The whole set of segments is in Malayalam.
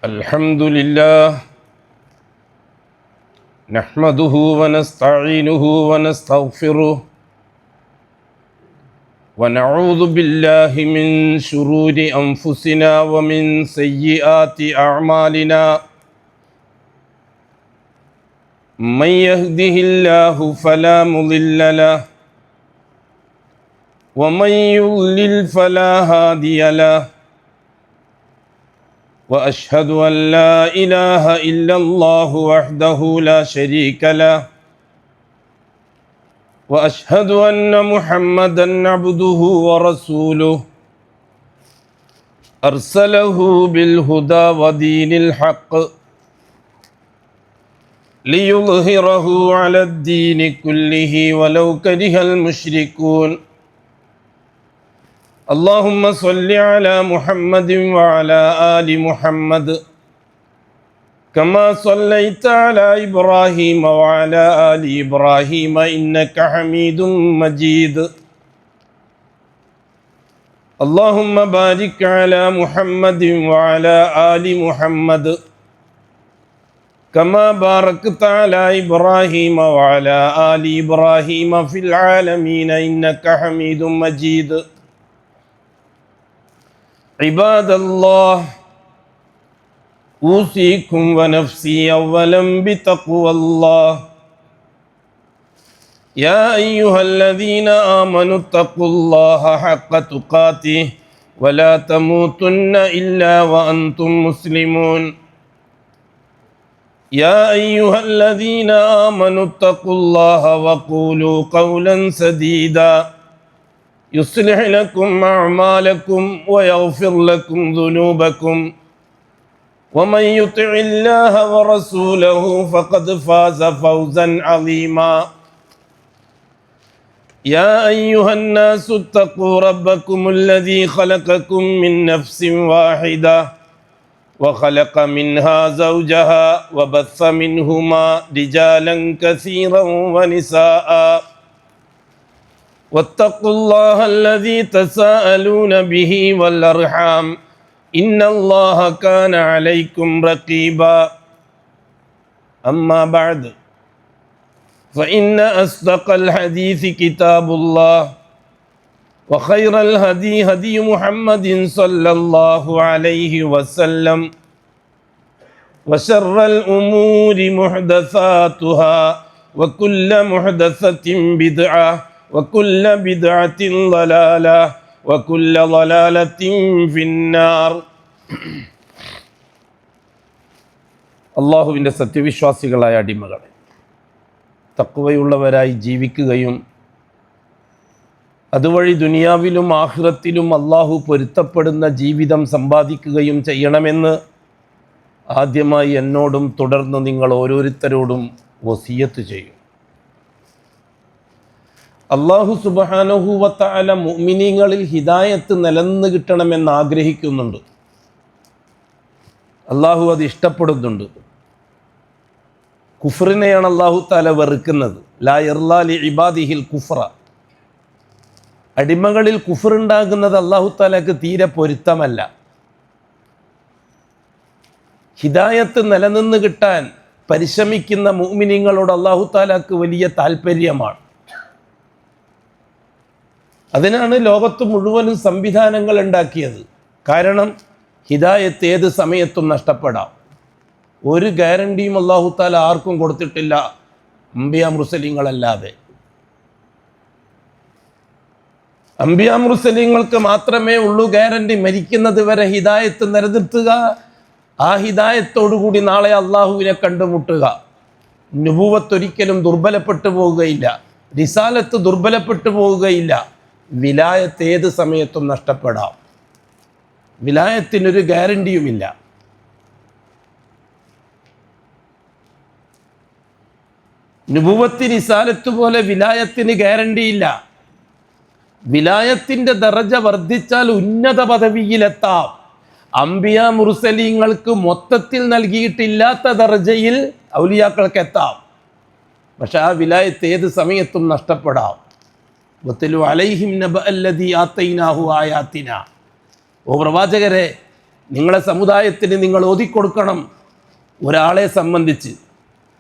الحمد لله نحمده ونستعينه ونستغفره ونعوذ بالله من شرور أنفسنا ومن سيئات أعمالنا من يهده الله فلا مضل له ومن يضلل فلا هادي له وأشهد أن لا إله إلا الله وحده لا شريك له وأشهد أن محمدًا عبده ورسوله أرسله بالهدى ودين الحق ليظهره على الدين كله ولو كره المشركون اللهم صل على محمد وعلى آل محمد كما صليت على إبراهيم وعلى آل إبراهيم إنك حميد مجيد اللهم بارك على محمد وعلى آل محمد كما باركت على إبراهيم وعلى آل إبراهيم في العالمين إنك حميد مجيد عباد الله أوصيكم ونفسي أولا بتقوى الله يا أيها الذين آمنوا اتقوا الله حق تقاته ولا تموتن إلا وأنتم مسلمون يا أيها الذين آمنوا اتقوا الله وقولوا قولا سديدا يصلح لكم أعمالكم ويغفر لكم ذنوبكم ومن يطع الله ورسوله فقد فاز فوزا عظيما يا أيها الناس اتقوا ربكم الذي خلقكم من نفس واحدة وخلق منها زوجها وبث منهما رجالا كثيرا ونساء واتقوا الله الذي تساءلون به والأرحام إن الله كان عليكم رقيبا أما بعد فإن أصدق الحديث كتاب الله وخير الهدي هدي محمد صلى الله عليه وسلم وشر الأمور محدثاتها وكل محدثة بدعة وكل بدعة ضلالة وكل ضلالة في النار അള്ളാഹുവിൻ്റെ സത്യവിശ്വാസികളായ അടിമകളെ, തഖ്വയുള്ളവരായി ജീവിക്കുകയും അതുവഴി ദുനിയാവിലും ആഖിറത്തിലും അള്ളാഹു പൊരുത്തപ്പെടുന്ന ജീവിതം സമ്പാദിക്കുകയും ചെയ്യണമെന്ന് ആദ്യമായി എന്നോടും തുടർന്ന് നിങ്ങൾ ഓരോരുത്തരോടും വസിയത്ത് ചെയ്യും. അള്ളാഹു സുബ്ഹാനഹു വ തആല മുഅ്മിനീങ്ങളിൽ ഹിദായത്ത് നിലനിന്ന് കിട്ടണമെന്ന് ആഗ്രഹിക്കുന്നുണ്ട്. അള്ളാഹു അത് ഇഷ്ടപ്പെടുന്നുണ്ട്. കുഫറിനെയാണ് അള്ളാഹു തആല വെറുക്കുന്നത്. ലാ യർലാ ലി ഇബാദിഹിൽ കുഫ്ര. അടിമകളിൽ കുഫറുണ്ടാകുന്നത് അള്ളാഹു തആലക്ക് തീരെ പൊരുത്തമല്ല. ഹിദായത്ത് നിലനിന്ന് കിട്ടാൻ പരിശ്രമിക്കുന്ന മുഅ്മിനീങ്ങളോട് അള്ളാഹു തആലക്ക് വലിയ താല്പര്യമാണ്. അതിനാണ് ലോകത്ത് മുഴുവനും സംവിധാനങ്ങൾ ഉണ്ടാക്കിയത്. കാരണം ഹിദായത്ത് ഏത് സമയത്തും നഷ്ടപ്പെടാം. ഒരു ഗ്യാരണ്ടിയും അല്ലാഹു തആല ആർക്കും കൊടുത്തിട്ടില്ല, അംബിയാ മുർസലീങ്ങളല്ലാതെ. അംബിയാ മുർസലീങ്ങൾക്ക് മാത്രമേ ഉള്ളൂ ഗ്യാരണ്ടി, മരിക്കുന്നത് വരെ ഹിദായത്ത് നിലനിർത്തുക, ആ ഹിദായത്തോടുകൂടി നാളെ അള്ളാഹുവിനെ കണ്ടുമുട്ടുക. നുബുവത്ത് ഒരിക്കലും ദുർബലപ്പെട്ടു പോവുകയില്ല, റിസാലത്ത് ദുർബലപ്പെട്ടു പോവുകയില്ല. വിലായത്ത് ഏത് സമയത്തും നഷ്ടപ്പെടാം. വിലായത്തിനൊരു ഗ്യാരണ്ടിയുമില്ല. നുബുവത്ത് റിസാലത്ത് പോലെ വിലായത്തിന് ഗ്യാരണ്ടിയില്ല. വിലായത്തിൻ്റെ ദറജ വർദ്ധിച്ചാൽ ഉന്നത പദവിയിലെത്താം. അംബിയാ മുർസലീങ്ങൾക്ക് മൊത്തത്തിൽ നൽകിയിട്ടില്ലാത്ത ദറജയിൽ ഔലിയാക്കൾക്ക് എത്താം. പക്ഷെ ആ വിലായത്ത് ഏത് സമയത്തും നഷ്ടപ്പെടാം. വത്തലു അലൈഹിം നബഅ അല്ലദീ ആതൈനാഹു ആയാതിന. ഓ പ്രവാചകരെ, നിങ്ങളെ സമുദായത്തിന് നിങ്ങൾ ഓതിക്കൊടുക്കണം. ഒരാളെ സംബന്ധിച്ച്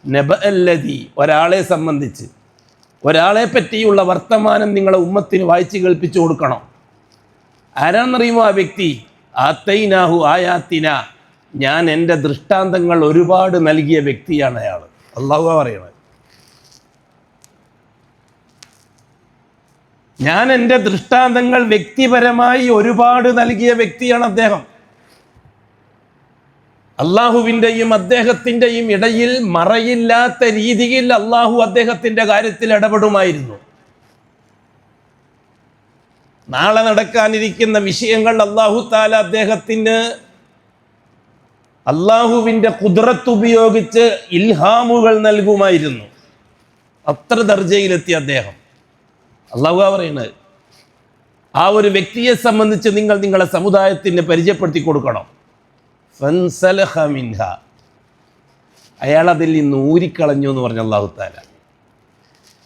നബഅല്ലദി, ഒരാളെ സംബന്ധിച്ച് ഒരാളെ പറ്റിയുള്ള വർത്തമാനം നിങ്ങളെ ഉമ്മത്തിന് വായിച്ച് കേൾപ്പിച്ചു കൊടുക്കണം. ആരാണെന്നറിയുമോ ആ വ്യക്തി? ആത്തൈനാഹു ആയാത്തിന, ഞാൻ എൻ്റെ ദൃഷ്ടാന്തങ്ങൾ ഒരുപാട് നൽകിയ വ്യക്തിയാണ് അയാൾ. അല്ലാഹു പറയണത്, ഞാൻ എൻ്റെ ദൃഷ്ടാന്തങ്ങൾ വ്യക്തിപരമായി ഒരുപാട് നൽകിയ വ്യക്തിയാണ് അദ്ദേഹം. അള്ളാഹുവിൻ്റെയും അദ്ദേഹത്തിൻ്റെയും ഇടയിൽ മറയില്ലാത്ത രീതിയിൽ അള്ളാഹു അദ്ദേഹത്തിൻ്റെ കാര്യത്തിൽ ഇടപെടുമായിരുന്നു. നാളെ നടക്കാനിരിക്കുന്ന വിഷയങ്ങൾ അള്ളാഹു താല അദ്ദേഹത്തിന് അള്ളാഹുവിൻ്റെ ഖുദ്റത്ത് ഉപയോഗിച്ച് ഇൽഹാമുകൾ നൽകുമായിരുന്നു. അത്ര ദർജയിലെത്തി അദ്ദേഹം. അള്ളാഹു പറയുന്നത്, ആ ഒരു വ്യക്തിയെ സംബന്ധിച്ച് നിങ്ങൾ നിങ്ങളെ സമുദായത്തിന് പരിചയപ്പെടുത്തി കൊടുക്കണം. ഫൻസലഖ മിൻഹ, അയാൾ അതിൽ നിന്ന് ഊരിക്കളഞ്ഞു എന്ന് പറഞ്ഞ അള്ളാഹു താല.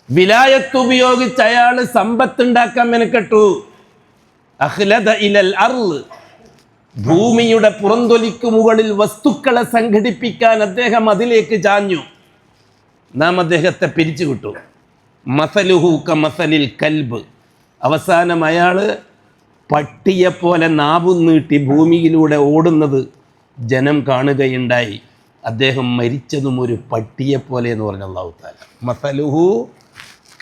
വിലായത്ത് ഉപയോഗിച്ച് അയാൾ സമ്പത്ത് ഉണ്ടാക്കാൻ മെനക്കെട്ടു. അഖ്ലദ ഇലൽ അർള്, ഭൂമിയുടെ പുറന്തൊലിക്ക് മുകളിൽ വസ്തുക്കളെ സംഘടിപ്പിക്കാൻ അദ്ദേഹം അതിലേക്ക് ചാഞ്ഞു. നാം അദ്ദേഹത്തെ പിരിച്ചു വിട്ടു. മസലുഹു കമസലിൽ കൽബ്, അവസാനം അയാൾ പട്ടിയെപ്പോലെ നാവും നീട്ടി ഭൂമിയിലൂടെ ഓടുന്നത് ജനം കാണുകയുണ്ടായി. അദ്ദേഹം മരിച്ചതും ഒരു പട്ടിയെപ്പോലെ എന്ന് പറഞ്ഞ അല്ലാഹു തആല. മസലുഹു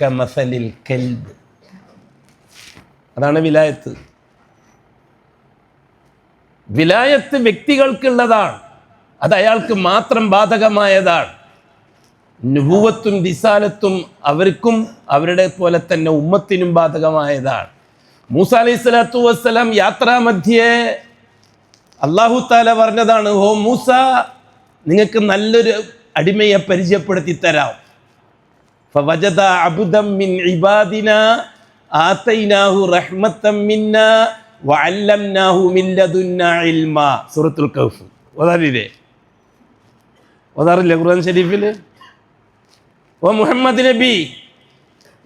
കമസലിൽ കൽബ്, അതാണ് വിലായത്ത്. വിലായത്ത് വ്യക്തികൾക്കുള്ളതാണ്, അത് അയാൾക്ക് മാത്രം ബാധകമായതാണ്. നുബുവത്തും റിസാലത്തും അവർക്കും അവരുടെ പോലെ തന്നെ ഉമ്മത്തിനും ബാധകമായതാണ്. മൂസ അലൈഹിസ്സലാത്തു വസ്സലാം യാത്രാമധ്യേ അല്ലാഹു തആല പറഞ്ഞതാണ്, ഓ മൂസ, നിങ്ങൾക്ക് നല്ലൊരു അടിമയെ പരിചയപ്പെടുത്തി തരാം. ഫവജദ അബ്ദൻ മിൻ ഇബാദിനാ ആതൈനാഹു റഹ്മത്തൻ മിന്നാ വഅല്ലംനാഹു മിൻ ലദുന്നാ ഇൽമാ. സൂറത്തുൽ കഹ്ഫ് ഓതാറില്ലേ ഖുർആൻ ശരീഫിൽ? ഓ മുഹമ്മദ് നബി,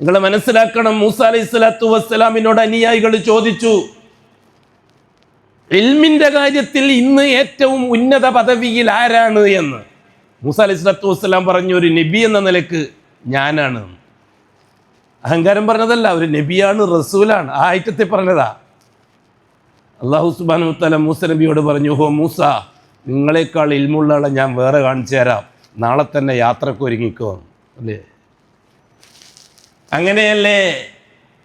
നിങ്ങൾ മനസ്സിലാക്കണം, മൂസ അലൈഹിസ്സലാത്തു വസ്സലാമിനോട് അനുയായികൾ ചോദിച്ചു, ഇൽമിൻ്റെ കാര്യത്തിൽ ഇന്ന് ഏറ്റവും ഉന്നത പദവിയിൽ ആരാണ് എന്ന്. മൂസ അലൈഹിസ്സലാത്തു വസ്സലാം പറഞ്ഞു, ഒരു നബി എന്ന നിലക്ക് ഞാനാണ്. അഹങ്കാരം പറഞ്ഞതല്ല, ഒരു നബിയാണ്, റസൂലാണ്, ആ ഐറ്റത്തിൽ പറഞ്ഞതാ. അല്ലാഹു സുബ്ഹാനഹു വ തആല മൂസ നബിയോട് പറഞ്ഞു, ഹോ മൂസ, നിങ്ങളെക്കാൾ ഇൽമുള്ള ആളെ ഞാൻ വേറെ കാണിച്ചു തരാം, നാളെ തന്നെ യാത്രക്ക് ഒരുങ്ങിക്കോ അല്ലേ. അങ്ങനെയല്ലേ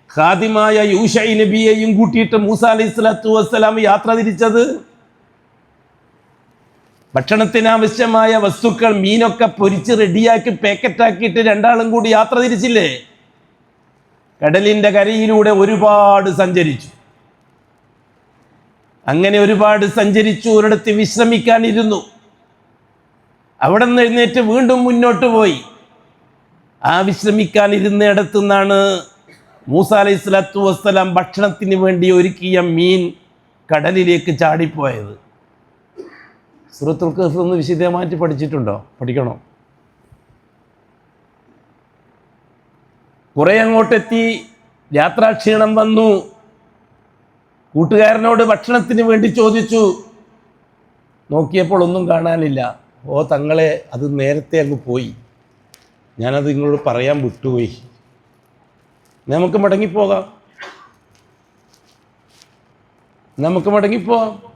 ഖാദിമായ യൂശൈ നബിയെയും കൂട്ടിയിട്ട് മൂസ അലൈഹിസ്സലാത്തു വസ്സലാം യാത്ര തിരിച്ചത്? ഭക്ഷണത്തിന് ആവശ്യമായ വസ്തുക്കൾ, മീനൊക്കെ പൊരിച്ച് റെഡിയാക്കി പാക്കറ്റാക്കിയിട്ട് രണ്ടാളും കൂടി യാത്ര തിരിച്ചില്ലേ? കടലിൻ്റെ കരയിലൂടെ ഒരുപാട് സഞ്ചരിച്ചു. അങ്ങനെ ഒരുപാട് സഞ്ചരിച്ചു, ഒരിടത്ത് വിശ്രമിക്കാനിരുന്നു. അവിടെ നിന്ന് എഴുന്നേറ്റ് വീണ്ടും മുന്നോട്ട് പോയി. ആ വിശ്രമിക്കാനിരുന്നിടത്തു നിന്നാണ് മൂസ അലൈഹിസ്സലാത്തു വസ്സലാം ഭക്ഷണത്തിന് വേണ്ടി ഒരുക്കിയ മീൻ കടലിലേക്ക് ചാടിപ്പോയത്. സൂറത്തുൽ കഹ്ഫ് ഒന്ന് വിശദമായിട്ട് പഠിച്ചിട്ടുണ്ടോ? പഠിക്കണോ? കുറേ അങ്ങോട്ടെത്തി, യാത്രാക്ഷീണം വന്നു. കൂട്ടുകാരനോട് ഭക്ഷണത്തിന് വേണ്ടി ചോദിച്ചു. നോക്കിയപ്പോൾ ഒന്നും കാണാനില്ല. ഓ തങ്ങളെ, അത് നേരത്തെ അങ്ങ് പോയി, ഞാനത് നിങ്ങളോട് പറയാൻ വിട്ടുപോയി, നമുക്ക് മടങ്ങിപ്പോകാം,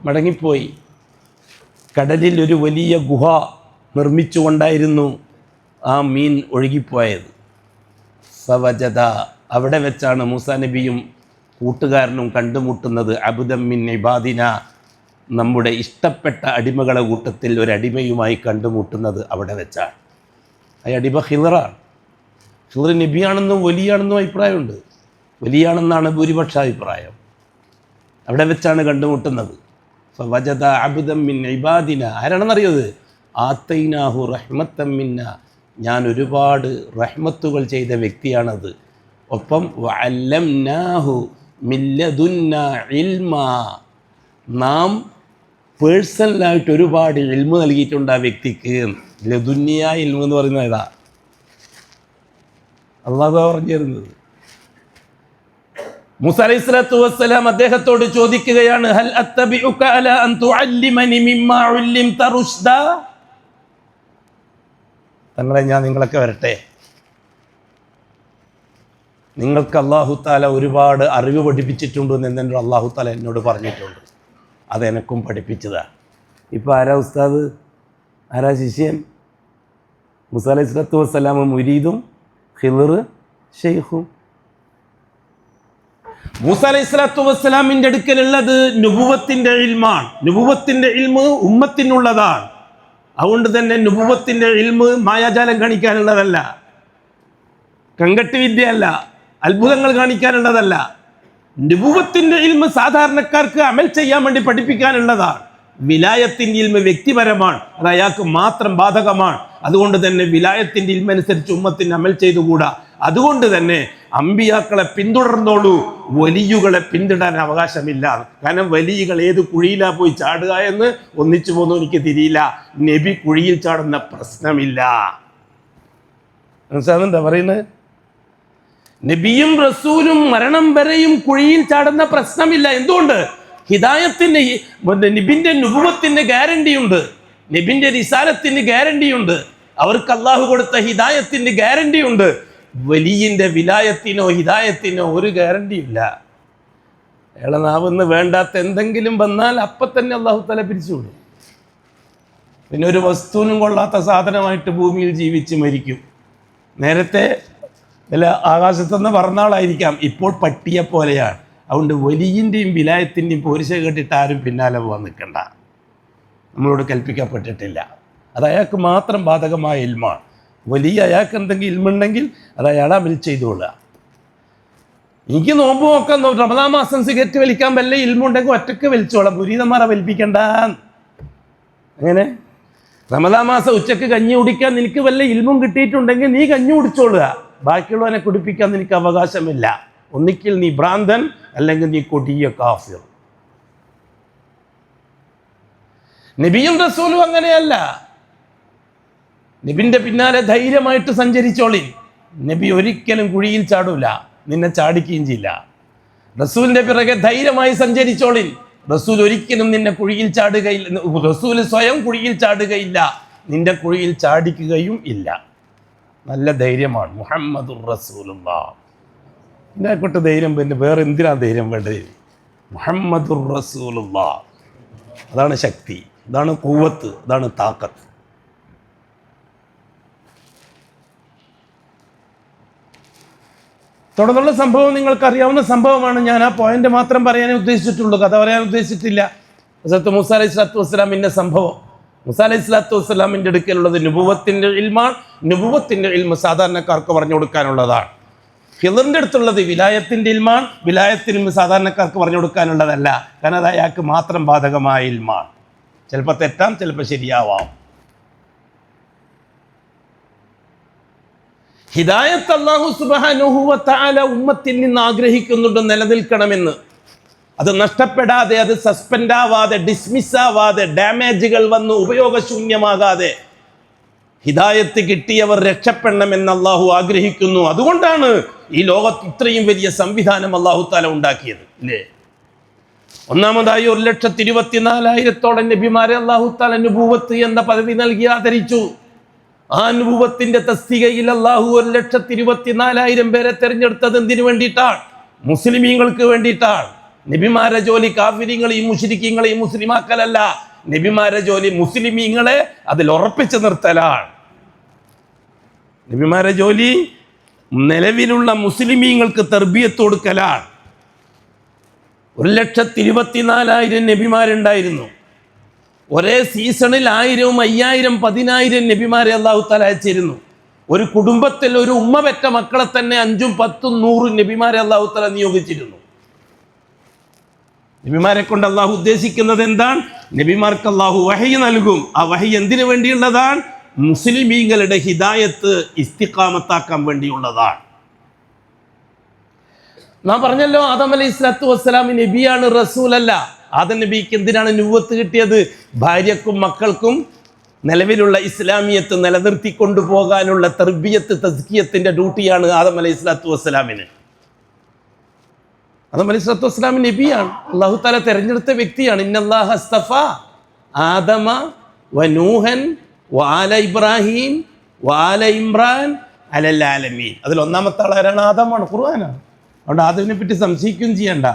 മടങ്ങിപ്പോയി. കടലിൽ ഒരു വലിയ ഗുഹ നിർമ്മിച്ചുകൊണ്ടായിരുന്നു ആ മീൻ ഒഴുകിപ്പോയത്. സവജദ, അവിടെ വെച്ചാണ് മൂസാ നബിയും കൂട്ടുകാരനും കണ്ടുമുട്ടുന്നത്. അബ്ദൻ മിൻ ഇബാദിന, നമ്മുടെ ഇഷ്ടപ്പെട്ട അടിമകളെ കൂട്ടത്തിൽ ഒരടിമയുമായി കണ്ടുമുട്ടുന്നത് അവിടെ വെച്ചാണ്. ആ അടിമ ഖിളറാണ്. ഖിളർ നബിയാണെന്നും വലിയാണെന്നും അഭിപ്രായമുണ്ട്. വലിയാണെന്നാണ് ഭൂരിപക്ഷ അഭിപ്രായം. അവിടെ വെച്ചാണ് കണ്ടുമുട്ടുന്നത്. ഫവജദ അബ്ദൻ മിൻ ഇബാദിന, ആരാണെന്നറിയത്? ആതൈനാഹു റഹ്മത്തൻ മിന്ന, ഞാൻ ഒരുപാട് റഹ്മത്തുകൾ ചെയ്ത വ്യക്തിയാണത്. ഒപ്പം വഅല്ലംനാഹു മിൻ ലദുന്നാ ഇൽമാ, നാം പേഴ്സണലായിട്ട് ഒരുപാട് ഇൽമ നൽകിയിട്ടുണ്ട് ആ വ്യക്തിക്ക്. ലദുന്നിയ ഇൽമ എന്ന് പറയുന്നത് ഇതാ, അള്ളാഹു പറഞ്ഞു തരുന്നത്. മൂസ അലൈഹിസ്സലാത്തു വസ്സലാം അദ്ദേഹത്തോട് ചോദിക്കുകയാണ്, ഹൽ അത്തബിഉക അലാ അൻ തുഅല്ലിമനി മിമ്മാ ഉല്ലിംത റുഷ്ദാ, തങ്ങളെ ഞാൻ നിങ്ങളൊക്കെ വരട്ടെ, നിങ്ങൾക്ക് അല്ലാഹു തആല ഒരുപാട് അറിവ് പഠിപ്പിച്ചിട്ടുണ്ട് എന്നോട് അല്ലാഹു തആല എന്നോട് പറഞ്ഞിട്ടുണ്ട്, അതെനക്കും പഠിപ്പിച്ചതാണ്. ഇപ്പോൾ ആരാ ഉസ്താദ്, ആരാ ശിഷ്യൻ? മൂസ അലൈഹിസ്സലാത്തു വസ്സലാം മുരീദും ഖിളിർ ഷെയ്ഖും. മൂസ അലൈഹിസ്സലാത്തു വസ്സലാമിൻ്റെ അടുക്കലുള്ളത് നുബുവത്തിൻ്റെ ഇൽമാണ്. നുബുവത്തിൻ്റെ ഇൽമ് ഉമ്മത്തിനുള്ളതാണ്. അതുകൊണ്ട് തന്നെ നുബുവത്തിൻ്റെ ഇൽമ് മായാജാലം കാണിക്കാനുള്ളതല്ല, കങ്കട്ടി വിദ്യയല്ല, അത്ഭുതങ്ങൾ കാണിക്കാനുള്ളതല്ല. നുബുവത്തിൻ്റെ ഇൽമ് സാധാരണക്കാർക്ക് അമൽ ചെയ്യാൻ വേണ്ടി പഠിപ്പിക്കാനുള്ളതാണ്. വിലായത്തിൻ്റെ ഇൽമ് വ്യക്തിപരമാണ്, അത് അയാൾക്ക് മാത്രം ബാധകമാണ്. അതുകൊണ്ട് തന്നെ വിലായത്തിൻ്റെ ഇൽമനുസരിച്ച് ഉമ്മത്തിന് അമൽ ചെയ്തുകൂടാ. അതുകൊണ്ട് തന്നെ അമ്പിയാക്കളെ പിന്തുടർന്നോളൂ, വലിയുകളെ പിന്തുടരാൻ അവകാശമില്ല. കാരണം വലിയുകൾ ഏത് കുഴിയിലാ പോയി ചാടുക എന്ന് ഒന്നിച്ചു പോന്നു എനിക്ക് തിരിയില്ല. നബി കുഴിയിൽ ചാടുന്ന പ്രശ്നമില്ല. മനസ്സിലാവുന്നുണ്ടാ പറയുന്നത്? നബിയും റസൂലും മരണം വരെയും കുഴിയിൽ ചാടുന്ന പ്രശ്നമില്ല. എന്തുകൊണ്ട്? ഹിദായത്തിന്, നബിന്റെ നുബുവത്തിന് ഗ്യാരണ്ടിയുണ്ട്, നബിന്റെ റിസാലത്തിന് ഗ്യാരണ്ടിയുണ്ട്, അവർക്ക് അള്ളാഹു കൊടുത്ത ഹിദായത്തിന് ഗ്യാരണ്ടിയുണ്ട്. വലിയന്റെ വിലായത്തിനോ ഹിദായത്തിനോ ഒരു ഗ്യാരണ്ടിയില്ല. അയാളെ നാവിന്ന് വേണ്ടാത്ത എന്തെങ്കിലും വന്നാൽ അപ്പം തന്നെ അള്ളാഹു തആല പിരിച്ചുവിടും. പിന്നെ ഒരു വസ്തുവിനും കൊള്ളാത്ത സാധനമായിട്ട് ഭൂമിയിൽ ജീവിച്ച് മരിക്കും. നേരത്തെ വല്ല ആകാശത്തുനിന്ന് പറന്നാളായിരിക്കാം, ഇപ്പോൾ പട്ടിയെ പോലെയാണ്. അതുകൊണ്ട് വലിയൻ്റെയും വിലായത്തിൻ്റെയും പോരിശ കേട്ടിട്ട് ആരും പിന്നാലെ പോകാൻ നിൽക്കണ്ട. നമ്മളോട് കൽപ്പിക്കപ്പെട്ടിട്ടില്ല. അത് അയാൾക്ക് മാത്രം ബാധകമായ ഇൽമാണ്. വലിയ അയാൾക്ക് എന്തെങ്കിലും ഇൽമുണ്ടെങ്കിൽ അത് അയാൾ അമൽ ചെയ്തോളുക. എനിക്ക് നോമ്പ് നോക്കാം, റമദാൻ മാസം സിഗരറ്റ് വലിക്കാൻ വല്ല ഇൽമുണ്ടെങ്കിൽ ഒറ്റയ്ക്ക് വലിച്ചോളാം, മുരീദന്മാരെ വലിപ്പിക്കണ്ട. അങ്ങനെ റമദാൻ മാസം ഉച്ചക്ക് കഞ്ഞി കുടിക്കാൻ നിനക്ക് വല്ല ഇൽമും കിട്ടിയിട്ടുണ്ടെങ്കിൽ നീ കഞ്ഞി കുടിച്ചോളുക, ബാക്കിയുള്ളവനെ കുടിപ്പിക്കാൻ നിനക്ക് അവകാശമില്ല. ഒന്നിക്കിൽ നീ ഭ്രാന്തൻ, അല്ലെങ്കിൽ നീ കൊടിയ കാഫിർ. നബിയും റസൂലും അങ്ങനെയല്ല. നബിന്റെ പിന്നാലെ ധൈര്യമായിട്ട് സഞ്ചരിച്ചോളി. നബി ഒരിക്കലും കുഴിയിൽ ചാടൂല, നിന്നെ ചാടിക്കുകയും ചെയ്യില്ല. റസൂലിന്റെ പിറകെ ധൈര്യമായി സഞ്ചരിച്ചോളി. റസൂൽ ഒരിക്കലും നിന്നെ കുഴിയിൽ ചാടുകയില്ല. റസൂൽ സ്വയം കുഴിയിൽ ചാടുകയില്ല, നിന്റെ കുഴിയിൽ ചാടിക്കുകയും ഇല്ല. നല്ല ധൈര്യമാണ് മുഹമ്മദുർ റസൂലുള്ളാഹ്. ഇതിനെക്കൊണ്ട് ധൈര്യം, പിന്നെ വേറെ എന്തിനാ ധൈര്യം വേണ്ടത്? മുഹമ്മദുർ റസൂലുള്ളാഹ്, അതാണ് ശക്തി, അതാണ് ഖുവത്ത്, അതാണ് താക്കത്ത്. തുടർന്നുള്ള സംഭവം നിങ്ങൾക്കറിയാവുന്ന സംഭവമാണ്. ഞാൻ ആ പോയിന്റ് മാത്രം പറയാനേ ഉദ്ദേശിച്ചിട്ടുള്ളൂ, കഥ പറയാൻ ഉദ്ദേശിച്ചിട്ടില്ല. ഹസ്രത്ത് മൂസ അലൈഹിസ്സലാത്തു വസ്സലാമിൻ്റെ സംഭവം. മൂസ അലൈഹിസ്സലാത്തു വസ്സലാമിൻ്റെ അടുക്കലുള്ളത് നുബുവത്തിൻ്റെ ഇൽമാണ്. നുബുവത്തിൻ്റെ ഇൽമ സാധാരണക്കാർക്ക് പറഞ്ഞു കൊടുക്കാനുള്ളതാണ്. ഖിളിറിൻ്റെ അടുത്തുള്ളത് വിലായത്തിൻ്റെ ഇൽമാണ്. വിലായത്തിൻ്റെ ഇൽമ സാധാരണക്കാർക്ക് പറഞ്ഞു കൊടുക്കാനുള്ളതല്ല, കാരണം അത് അയാൾക്ക് മാത്രം ബാധകമായ ഇൽമാണ്. ചിലപ്പോൾ തെറ്റാം, ചിലപ്പോൾ ശരിയാവാം. ഹിദായത്ത് അല്ലാഹു സുബ്ഹാനഹു വ തആല ഉമ്മത്തിൽ നിന്ന് ആഗ്രഹിക്കുന്നുണ്ട് നിലനിൽക്കണമെന്ന്. അത് നഷ്ടപ്പെടാതെ, അത് സസ്പെൻഡ് ആവാതെ, ഡിസ്മിസ് ആവാതെ, ഡാമേജുകൾ വന്ന് ഉപയോഗശൂന്യമാകാതെ ഹിദായത്ത് കിട്ടിയവർ രക്ഷപ്പെടണമെന്ന് അള്ളാഹു ആഗ്രഹിക്കുന്നു. അതുകൊണ്ടാണ് ഈ ലോകത്ത് ഇത്രയും വലിയ സംവിധാനം അള്ളാഹു തആല ഉണ്ടാക്കിയത്, അല്ലേ? ഒന്നാമതായി 1,24,000 നബിമാരെ അള്ളാഹു തആല നുബുവത്ത് എന്ന പദവി നൽകി ആദരിച്ചു. ആ നുബുവത്തിന്റെ തസ്തികയിൽ അള്ളാഹു 1,24,000 പേരെ തെരഞ്ഞെടുത്തത് എന്തിനു വേണ്ടിയിട്ടാണ്? മുസ്ലിമീങ്ങൾക്ക് വേണ്ടിയിട്ടാണ്. നബിമാരെ ജോലി കാഫിരീങ്ങളെയും മുശ്രിക്കീങ്ങളെയും മുസ്ലിമാക്കലല്ല. നബിമാരെ ജോലി മുസ്ലിമീങ്ങളെ അതിൽ ഉറപ്പിച്ചു നിർത്തലാണ്. നബിമാരെ ജോലി നിലവിലുള്ള മുസ്ലിമീങ്ങൾക്ക് തർബിയത്ത് കൊടുക്കലാണ്. 1,24,000 നബിമാരുണ്ടായിരുന്നു. ഒരേ സീസണിൽ 1000, 5000, 10,000 നബിമാരെ അല്ലാഹു തആല അയച്ചിരുന്നു. ഒരു കുടുംബത്തിൽ ഒരു ഉമ്മ പെറ്റ മക്കളെ തന്നെ 5, 10, 100 നബിമാരെ അല്ലാഹു തആല നിയോഗിച്ചിരുന്നു. നബിമാരെ കൊണ്ട് അള്ളാഹു ഉദ്ദേശിക്കുന്നത് എന്താണ്? നബിമാർക്ക് അള്ളാഹു വഹയി നൽകും. ആ വഹയി എന്തിനു വേണ്ടിയുള്ളതാണ്? മുസ്ലിമീങ്ങളുടെ ഹിദായത്ത് ഇസ്തിഖാമത്താക്കാൻ വേണ്ടിയുള്ളതാണ്. നാം പറഞ്ഞല്ലോ, ആദം അലൈഹിസ്സലാത്തു വസ്സലാം നബിയാണ്, റസൂലല്ല. ആദം നബിക്ക് എന്തിനാണ് നുബുവത്ത് കിട്ടിയത്? ഭാര്യക്കും മക്കൾക്കും നിലവിലുള്ള ഇസ്ലാമിയത്ത് നിലനിർത്തിക്കൊണ്ടു പോകാനുള്ള തർബിയത്ത്, തസ്കിയത്തിന്റെ ഡ്യൂട്ടിയാണ് ആദം അലൈഹിസ്സലാത്തു വസ്സലാമിന്. ആദം അലൈഹിസ്സലാത്തു വസ്സലാം നബിയാണ്, അല്ലാഹു തആല തിരഞ്ഞെടുത്ത വ്യക്തിയാണ്. ഇന്നല്ലാഹ അസ്തഫ ആദമ വനൂഹൻ വആല ഇബ്രാഹിം വആല ഇമ്രാൻ അലൽ ആലമീൻ. അതിൽ ഒന്നാമത്തെ ആളാരാണ്? ആദമാണ്, ഖുർആനാണ്. അതുകൊണ്ട് ആദമിനെ പറ്റി സംശയിക്കുകയും ചെയ്യണ്ട.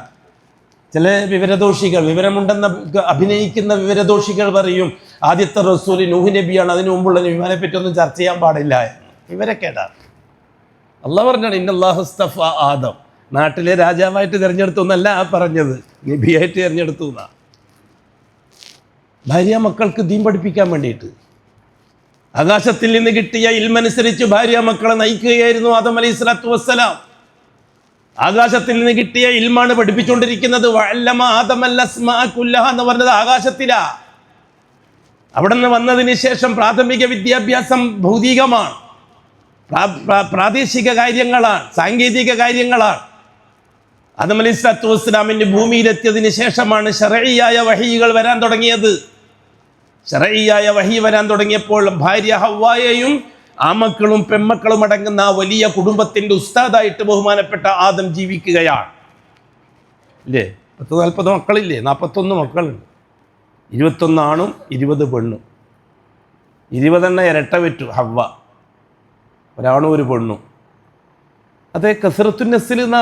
ചില വിവരദോഷികൾ, വിവരമുണ്ടെന്ന് അഭിനയിക്കുന്ന വിവരദോഷികൾ പറയും ആദ്യത്തെ റസൂൽ നൂഹ് നബിയാണ്, അതിനു മുമ്പുള്ള നബിമാരെ പറ്റി ഒന്നും ചർച്ച ചെയ്യാൻ പാടില്ല എന്ന്. വിവരക്കേടാണ്. അള്ളാഹ് പറഞ്ഞാണ് ഇന്നല്ലാഹു അസ്തഫ ആദം. നാട്ടിലെ രാജാവായിട്ട് തിരഞ്ഞെടുത്തു എന്നല്ല പറഞ്ഞത്, നബിയായിട്ട് തിരഞ്ഞെടുത്തു എന്നാ. ഭാര്യ മക്കൾക്ക് ദീൻ പഠിപ്പിക്കാൻ വേണ്ടിയിട്ട് ആകാശത്തിൽ നിന്ന് കിട്ടിയ ഇൽമനുസരിച്ച് ഭാര്യ മക്കളെ നയിക്കുകയായിരുന്നു ആദം അലൈഹിസ്സലാത്തു വസ്സലാം. ആകാശത്തിൽ നിന്ന് കിട്ടിയ ഇൽമാണ് പഠിപ്പിച്ചുകൊണ്ടിരിക്കുന്നത്. വഅല്ലമ ആദമൽ അസ്മാഅ കുല്ലഹ എന്ന് പറഞ്ഞത് ആകാശത്തിലാ. അവിടെ നിന്ന് വന്നതിന് ശേഷം പ്രാഥമിക വിദ്യാഭ്യാസം ഭൗതികമാണ്, പ്രാദേശിക കാര്യങ്ങളാണ്, സാങ്കേതിക കാര്യങ്ങളാണ്. ആദം അലൈഹിസ്സലാത്തു വസ്സലാമിന് ഭൂമിയിലെത്തിയതിന് ശേഷമാണ് ശർഈയായ വഹീകൾ വരാൻ തുടങ്ങിയത്. ശർഈയായ വഹി വരാൻ തുടങ്ങിയപ്പോൾ ഭാര്യ ഹവ്വായെയും ആമക്കളും പെമ്മക്കളും അടങ്ങുന്ന ആ വലിയ കുടുംബത്തിൻ്റെ ഉസ്താദായിട്ട് ബഹുമാനപ്പെട്ട ആദം ജീവിക്കുകയാണ്. ഇല്ലേ, 40 മക്കളില്ലേ? 41 മക്കളുണ്ട്. 21 ആണും 20 പെണ്ണും. 20 ഇരട്ട പെറ്റു ഹവ്വ, ഒരാണും ഒരു പെണ്ണും. അതേ കസ്റത്തുൻ നസ്ൽ എന്ന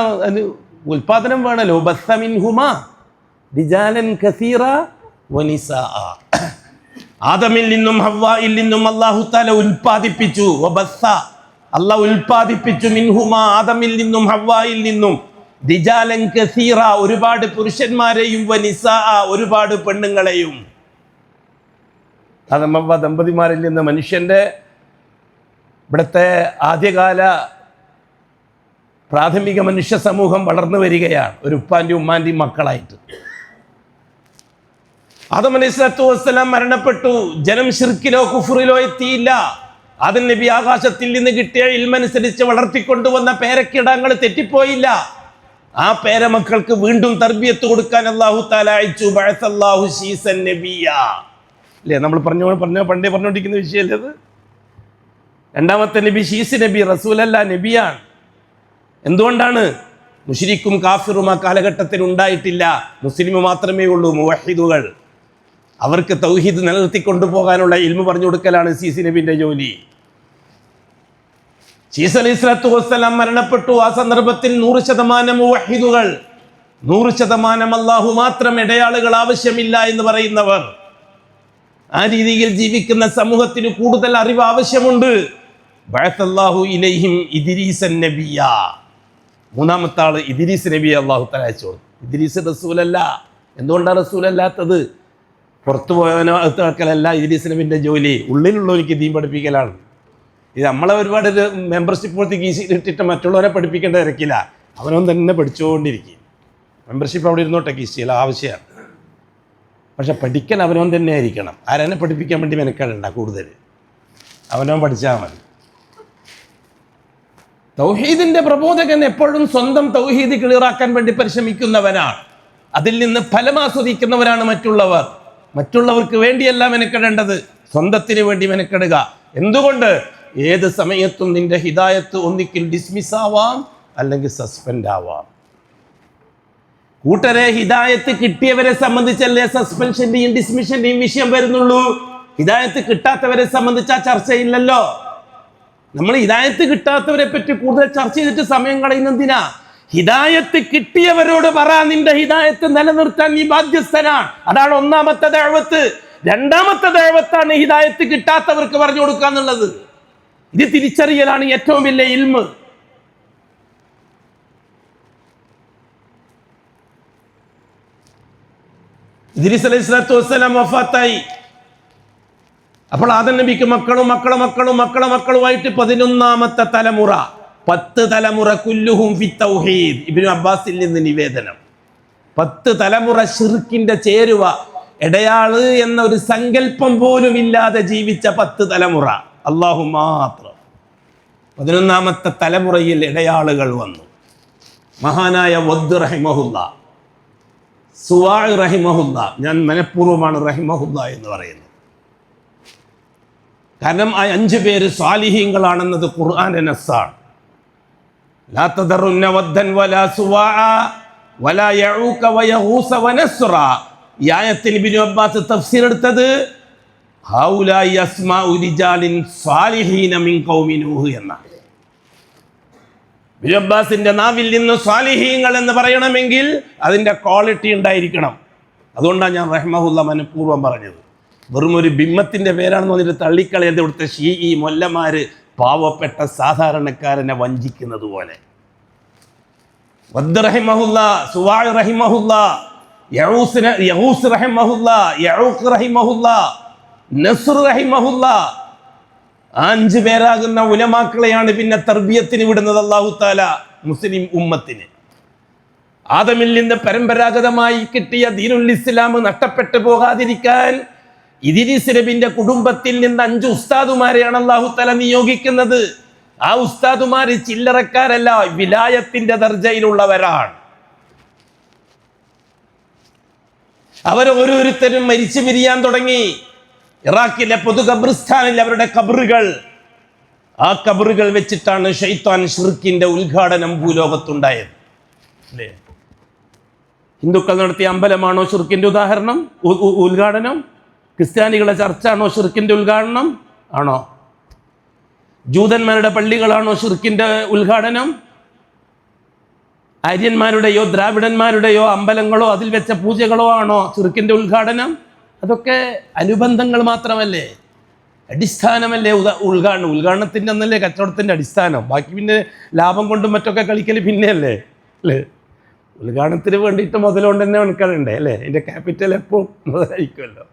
ഉൽപാദനം വേണമല്ലോ. ബസ്സ മിൻഹുമാ റിജാലൻ കസീറ വനിസാഅ. ആദമിൽ നിന്നും ഹവ്വായിൽ നിന്നും അല്ലാഹു തആല ഉൽപാദിപ്പിച്ചു. വബസ്സ, അല്ലാഹു ഉൽപാദിപ്പിച്ചു, മിൻഹുമാ ആദമിൽ നിന്നും ഹവ്വായിൽ നിന്നും റിജാലൻ കസീറ, ഒരുപാട് പുരുഷന്മാരെയും വനിസാഅ, ഒരുപാട് പെണ്ണുങ്ങളെയും. ആദം ഹവ്വ ദമ്പതിമാരിൽ നിന്ന് മനുഷ്യൻ്റെ ഇവിടുത്തെ ആദ്യകാല പ്രാഥമിക മനുഷ്യ സമൂഹം വളർന്നു വരികയാണ്, ഒരു ഉപ്പാൻ്റെയും ഉമ്മാൻ്റെയും മക്കളായിട്ട്. ആദം അലൈഹിസ്സലാത്തു വസ്സലാം മരണപ്പെട്ടു. ജനം ശിർക്കിലോ കുഫറിലോ എത്തിയില്ല. ആദം നബി ആകാശത്തിൽ നിന്ന് കിട്ടിയ ഇൽമനുസരിച്ച് വളർത്തിക്കൊണ്ടുവന്ന പേരക്കിടങ്ങൾ തെറ്റിപ്പോയില്ല. ആ പേരമക്കൾക്ക് വീണ്ടും തർബിയത്ത് കൊടുക്കാൻ അല്ലാഹു തആല അയച്ചു. ബഅസല്ലാഹു ശീസൻ നബിയ. അല്ലേ, നമ്മൾ പണ്ടേ പറഞ്ഞുകൊണ്ടിരിക്കുന്ന വിഷയമല്ലേ അത്. രണ്ടാമത്തെ നബി ശീസ് നബി, റസൂലല്ല, നബിയാണ്. എന്തുകൊണ്ടാണ്? മുശ്രിക്കും കാഫിറും ആ കാലഘട്ടത്തിൽ ഉണ്ടായിട്ടില്ല. മുസ്ലിം മാത്രമേ ഉള്ളൂ, മുവഹിദുകൾ. അവർക്ക് തൗഹീദ് നിലനിർത്തിക്കൊണ്ടുപോകാനുള്ള ഇൽമു പറഞ്ഞു കൊടുക്കലാണ് ശീസ് നബിൻ്റെ ജോലി. ശീസ് അലൈഹിസ്സലാത്തു വസ്സലാം മരണപ്പെട്ടു. ആ സന്ദർഭത്തിൽ 100% മുവഹിദുകൾ, 100% അല്ലാഹു മാത്രം, ഇടയാളുകൾ ആവശ്യമില്ല എന്ന് പറയുന്നവർ, ആ രീതിയിൽ ജീവിക്കുന്ന സമൂഹത്തിന് കൂടുതൽ അറിവ് ആവശ്യമുണ്ട്. ബഅസല്ലാഹു ഇലൈഹിം ഇദ്രീസൻ നബിയ. മൂന്നാമത്തെ ആള് ഇദ്രീസ് നബിയെ അല്ലാഹു തആല അയച്ചു. ഇദ്രീസ് റസൂലല്ല. എന്തുകൊണ്ടാണ് റസൂലല്ലാത്തത്? പുറത്തു പോയവനോ അകത്തല്ല ഇദ്രീസ് നബിൻ്റെ ജോലി. ഉള്ളിലുള്ളവർക്ക് ദീൻ പഠിപ്പിക്കലാണ്. ഇത് നമ്മളെ ഒരുപാട് മെമ്പർഷിപ്പ് പോലത്തെ കീശയിലിട്ടിട്ട് മറ്റുള്ളവരെ പഠിപ്പിക്കേണ്ട തിരക്കില്ല. അവനവൻ തന്നെ പഠിച്ചുകൊണ്ടിരിക്കും. മെമ്പർഷിപ്പ് അവിടെ ഇരുന്നോട്ടെ, കീശയില്ല, ആവശ്യമാണ്. പക്ഷെ പഠിക്കാൻ അവനവൻ തന്നെ ആയിരിക്കണം. ആരെന്നെ പഠിപ്പിക്കാൻ വേണ്ടി മെനക്കെടണ്ട, കൂടുതൽ അവനവൻ പഠിച്ചാൽ മതി. തൗഹീദിന്റെ പ്രബോധകൻ എപ്പോഴും സ്വന്തം തൗഹീദ് ക്ലിയറാക്കാൻ വേണ്ടി പരിശ്രമിക്കുന്നവനാണ്. അതിൽ നിന്ന് ഫലം ആസ്വദിക്കുന്നവരാണ് മറ്റുള്ളവർ. മറ്റുള്ളവർക്ക് വേണ്ടിയല്ല മെനക്കെടേണ്ടത്, സ്വന്തത്തിന് വേണ്ടി മെനക്കെടുക. എന്തുകൊണ്ട്? ഏത് സമയത്തും നിന്റെ ഹിദായത്ത് ഒന്നിക്കിൽ ഡിസ്മിസ് ആവാം, അല്ലെങ്കിൽ സസ്പെൻഡ് ആവാം. കൂട്ടരെ, ഹിദായത്ത് കിട്ടിയവരെ സംബന്ധിച്ചല്ലേ സസ്പെൻഷന്റെയും ഡിസ്മിഷന്റെയും വിഷയം വരുന്നുള്ളൂ. ഹിദായത്ത് കിട്ടാത്തവരെ സംബന്ധിച്ച് ആ ചർച്ചയില്ലല്ലോ. നമ്മൾ ഹിദായത്ത് കിട്ടാത്തവരെ പറ്റി കൂടുതൽ ചർച്ച ചെയ്തിട്ട് സമയം കളയുന്നതിനാ? ഹിദായത്ത് കിട്ടിയവരോട് പറ, നിന്റെ ഹിദായത്ത് നിലനിർത്താൻ നീ ബാധ്യസ്ഥനാണ്. അതാണ് ഒന്നാമത്തെ ദഅവത്ത്. രണ്ടാമത്തെ ദഅവത്താണ് ഹിദായത്ത് കിട്ടാത്തവർക്ക് പറഞ്ഞു കൊടുക്കുക എന്നുള്ളത്. ഇത് തിരിച്ചറിയലാണ് ഏറ്റവും വലിയ ഇൽമ്. ഇദ്രീസ് അലൈഹിസ്സലാത്തു വസ്സലാം വഫാത്തായി. അപ്പോൾ ആദം നബിക്ക് മക്കളുമായിട്ട് 11ാമത്തെ തലമുറ, 10 തലമുറ കുല്ലുഹും ഫി തൗഹീദ്. ഇബ്നു അബ്ബാസിൽ നിന്ന് നിവേദനം. 10 തലമുറ ശിർക്കിന്റെ ചേരുവ, ഇടയാള് എന്ന ഒരു സങ്കല്പം പോലും ഇല്ലാതെ ജീവിച്ച 10 തലമുറ. അല്ലാഹു മാത്രം. 11ാമത്തെ തലമുറയിൽ ഇടയാളുകൾ വന്നു. മഹാനായ വദ് റഹിമഹുല്ല, സുവാഇ റഹിമഹുല്ല, ഞാൻ മനഃപൂർവ്വമാണ് റഹിമഹുല്ല എന്ന് പറയുന്നത്. കാരണം ആ 5 പേര് സ്വാലിഹീങ്ങളാണെന്നത് ഖുർആന്റെ നസ്സാണ്. ലാ തദറുന്ന വദ്ദൻ വലാ സുവാഅ വലാ യഊക വയഗൂസ വനസ്റ. ഈ ആയത്തിൽ ഇബ്നു അബ്ബാസ് തഫ്സീർ എടുത്തത് ഹൗലായി അസ്മാഉ റിജാലിൻ സ്വാലിഹീന മിൻ ഖൗമി നൂഹ് എന്നാണ്. ഇബ്നു അബ്ബാസിന്റെ നാവിൽ നിന്ന് സ്വാലിഹീങ്ങൾ എന്ന് പറയണമെങ്കിൽ അതിൻ്റെ ക്വാളിറ്റി ഉണ്ടായിരിക്കണം. അതുകൊണ്ടാണ് ഞാൻ റഹ്മഹുല്ല മനഃപൂർവ്വം പറഞ്ഞത്. വെറും ഒരു ബിംബത്തിൻ്റെ പേരാണെന്ന് പറഞ്ഞിട്ട് തള്ളിക്കളയത് ഇവിടുത്തെ ഷീഈ മൊല്ലമാര് പാവപ്പെട്ട സാധാരണക്കാരനെ വഞ്ചിക്കുന്നത് പോലെ. വദ്ദ് റഹിമഹുല്ല, സുവാഇ റഹിമഹുല്ല, യഊസ് റഹിമഹുല്ല, യഊഖ് റഹിമഹുല്ല, നസ്ർ റഹിമഹുല്ല, 5 പേരാകുന്ന ഉലമാക്കളെയാണ് പിന്നെ തർബിയത്തിന് വിടുന്നത് അല്ലാഹു തആല മുസ്ലിം ഉമ്മത്തിന്. ആദമിൽ നിന്ന് പരമ്പരാഗതമായി കിട്ടിയ ദീനുൽ ഇസ്ലാം നഷ്ടപ്പെട്ടു പോകാതിരിക്കാൻ ഇദ്രീസ് നബിന്റെ കുടുംബത്തിൽ നിന്ന് 5 ഉസ്താദുമാരെയാണ് അല്ലാഹു തആല നിയോഗിക്കുന്നത്. ആ ഉസ്താദുമാർ ചില്ലറക്കാരല്ല, വിലായത്തിന്റെ ദർജയിലുള്ളവരാണ്. അവരോരോരുത്തരും മരിച്ചു പിരിയാൻ തുടങ്ങി. ഇറാഖിലെ പൊതു ഖബർസ്ഥാനിൽ അവരുടെ ഖബറുകൾ, ആ ഖബറുകൾ വെച്ചിട്ടാണ് ശൈത്താൻ ശിർക്കിന്റെ ഉദ്ഘാടനം ഭൂലോകത്തുണ്ടായത്. അല്ലേ? ഹിന്ദുക്കൾ നടത്തിയ അമ്പലമാണോ ശിർക്കിന്റെ ഉദാഹരണം ഉദ്ഘാടനം? ക്രിസ്ത്യാനികളെ ചർച്ചാണോ ശിർക്കിന്റെ ഉദ്ഘാടനം? ആണോ? ജൂതന്മാരുടെ പള്ളികളാണോ ശിർക്കിന്റെ ഉദ്ഘാടനം? ആര്യന്മാരുടെയോ ദ്രാവിഡന്മാരുടെയോ അമ്പലങ്ങളോ അതിൽ വെച്ച പൂജകളോ ആണോ ശിർക്കിന്റെ ഉദ്ഘാടനം? അതൊക്കെ അനുബന്ധങ്ങൾ മാത്രമല്ലേ, അടിസ്ഥാനമല്ലേ ഉദ്ഘാടനം. ഉദ്ഘാടനത്തിൻ്റെ അന്നല്ലേ കച്ചവടത്തിൻ്റെ അടിസ്ഥാനം. ബാക്കി പിന്നെ ലാഭം കൊണ്ടും മറ്റൊക്കെ കളിക്കൽ പിന്നെയല്ലേ അല്ലേ? ഉദ്ഘാടനത്തിന് വേണ്ടിയിട്ട് മുതലുകൊണ്ട് തന്നെ കണക്കാറുണ്ടേ അല്ലേ? എൻ്റെ ക്യാപിറ്റൽ എപ്പോഴും മുതലായിരിക്കുമല്ലോ.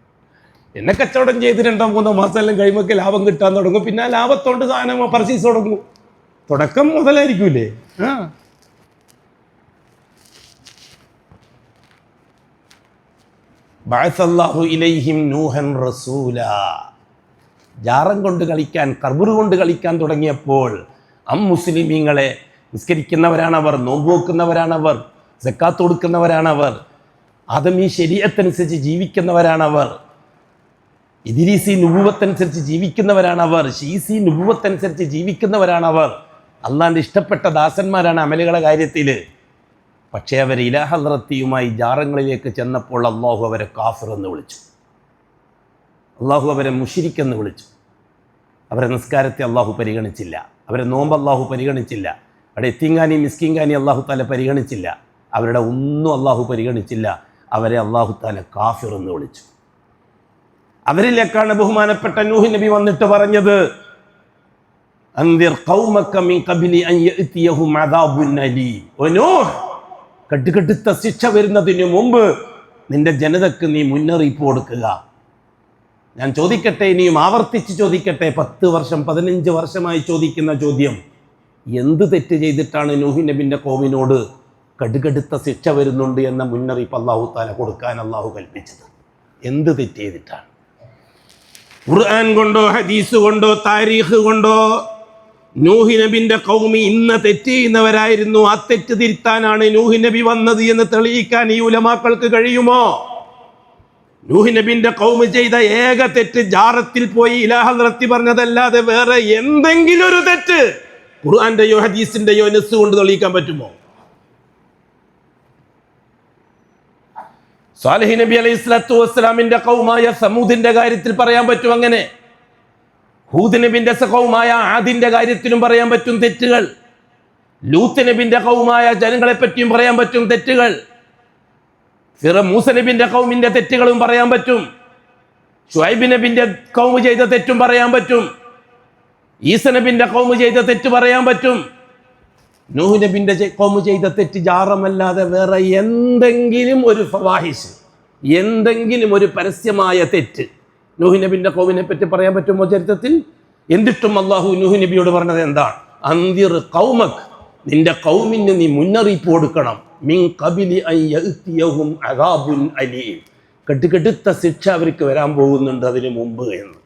എന്നെ കച്ചവടം ചെയ്ത് 2-3 മാസം എല്ലാം കഴിയുമ്പോൾ ലാഭം കിട്ടാൻ തുടങ്ങും. പിന്നെ ആ ലാഭത്തോണ്ട് സാധനം പർച്ചേസ് തുടങ്ങും. തുടക്കം മുതലായിരിക്കൂലേ? ബഅസല്ലാഹു ഇലൈഹിം നൂഹൻ റസൂല. ജാറം കൊണ്ട് കളിക്കാൻ, ഖബർ കൊണ്ട് കളിക്കാൻ തുടങ്ങിയപ്പോൾ മുസ്ലിമീങ്ങളെ നിസ്കരിക്കുന്നവരാണവർ, നോമ്പ് വെക്കുന്നവരാണവർ, സക്കാത്ത് കൊടുക്കുന്നവരാണവർ, ആദമീ ശരീഅത്തനുസരിച്ച് ജീവിക്കുന്നവരാണവർ, ഇദ്രീസി നുബുവത്തനുസരിച്ച് ജീവിക്കുന്നവരാണവർ, ശീസി നുബുവത്തനുസരിച്ച് ജീവിക്കുന്നവരാണവർ. അള്ളാൻ്റെ ഇഷ്ടപ്പെട്ട ദാസന്മാരാണ് അമലുകളുടെ കാര്യത്തിൽ. പക്ഷേ അവർ ഇലാഹദ്റത്തിയുമായി ജാറങ്ങളിലേക്ക് ചെന്നപ്പോൾ അള്ളാഹു അവരെ കാഫിർ എന്ന് വിളിച്ചു, അള്ളാഹു അവരെ മുശ്രിക്ക് എന്ന് വിളിച്ചു. അവരെ നിസ്കാരത്തെ അള്ളാഹു പരിഗണിച്ചില്ല, അവരെ നോമ്പ് അള്ളാഹു പരിഗണിച്ചില്ല, അവിടെ എത്തിങ്കാനി മിസ്കിങ്കാനി അള്ളാഹു താല പരിഗണിച്ചില്ല, അവരുടെ ഒന്നും അള്ളാഹു പരിഗണിച്ചില്ല. അവരെ അള്ളാഹു താല കാഫിർ എന്ന് വിളിച്ചു. അവരിലേക്കാണ് ബഹുമാനപ്പെട്ട നൂഹ് നബി വന്നിട്ട് പറഞ്ഞത്, അൻദിർ ഖൗമക മിൻ ഖബ്ലി അൻ യഅതിയഹും അദാബുൻ അലീം. ഓ നൂഹ്, കടുകടുത്ത ശിക്ഷ വരുന്നതിന് മുമ്പ് നിന്റെ ജനതക്ക് നീ മുന്നറിയിപ്പ് കൊടുക്കുക. ഞാൻ ചോദിക്കട്ടെ, ഇനിയും ആവർത്തിച്ച് ചോദിക്കട്ടെ, 10 വർഷം 15 വർഷമായി ചോദിക്കുന്ന ചോദ്യം, എന്ത് തെറ്റ് ചെയ്തിട്ടാണ് നൂഹ് നബിൻ്റെ ഖൗമിനോട് കടുകടുത്ത ശിക്ഷ വരുന്നുണ്ട് എന്ന മുന്നറിയിപ്പ് അല്ലാഹു തആല കൊടുക്കാൻ അല്ലാഹു കൽപ്പിച്ചത്? എന്ത് തെറ്റ് ചെയ്തിട്ടാണ്? ഖുർആൻ കൊണ്ടോ ഹദീസ് കൊണ്ടോ താരീഖ് കൊണ്ടോ നൂഹ് നബിന്റെ ഖൗമി ഇന്ന് തെറ്റ് ചെയ്യുന്നവരായിരുന്നു, ആ തെറ്റ് തിരുത്താനാണ് നൂഹ് നബി വന്നത് എന്ന് തെളിയിക്കാൻ ഈ ഉലമാക്കൾക്ക് കഴിയുമോ? നൂഹ് നബിന്റെ ഖൗമി ചെയ്ത ഏക തെറ്റ് ജാറത്തിൽ പോയി ഇലാഹദ്റത്തി പറഞ്ഞതല്ലാതെ വേറെ എന്തെങ്കിലും ഒരു തെറ്റ് ഖുർആന്റെയോ ഹദീസിന്റെയോ നസ് കൊണ്ട് തെളിയിക്കാൻ പറ്റുമോ? സാലിഹ് നബി അലൈഹി സ്വലാത്തു വസ്സലാമിന്റെ ഖൗമായ സമൂദിന്റെ കാര്യത്തിൽ പറയാൻ പറ്റും അങ്ങനെ. ഹൂദ് നബിന്റെ ഖൗമായ ആദിന്റെ കാര്യത്തിലും പറയാൻ പറ്റും തെറ്റുകൾ. ലൂത്ത് നബിന്റെ ഖൗമായ ജനങ്ങളെ പറ്റിയും പറയാൻ പറ്റും തെറ്റുകൾ. മൂസ നബിന്റെ ഖൗമിന്റെ തെറ്റുകളും പറയാൻ പറ്റും. ശുഐബ് നബിന്റെ ഖൗമ് ചെയ്ത തെറ്റും പറയാൻ പറ്റും. ഈസ നബിന്റെ ഖൗമ് ചെയ്ത തെറ്റ് പറയാൻ പറ്റും. നൂഹ് നബിന്റെ ഖൗമ് ചെയ്ത തെറ്റ് ജാറമല്ലാതെ വേറെ എന്തെങ്കിലും ഒരു ഫവാഹിഷ്, എന്തെങ്കിലും ഒരു പരസ്യമായ തെറ്റ് നൂഹ് നബിന്റെ ഖൗമിനെ പറ്റി പറയാൻ പറ്റുമോ ചരിത്രത്തിൽ? എന്നിട്ടും അല്ലാഹു നൂഹ് നബിയോട് പറഞ്ഞത് എന്താണ്? അൻദിർ ഖൗമക്, നിന്റെ ഖൗമിന് നീ മുന്നറിയിപ്പ് കൊടുക്കണം. മിൻ ഖബ്ലി അൻ യഅതിയഹും അദാബുൻ അലീം, കടുകടുത്ത ശിക്ഷ അവർക്ക് വരാൻ പോകുന്നുണ്ട് അതിനു മുമ്പ് എന്ന്.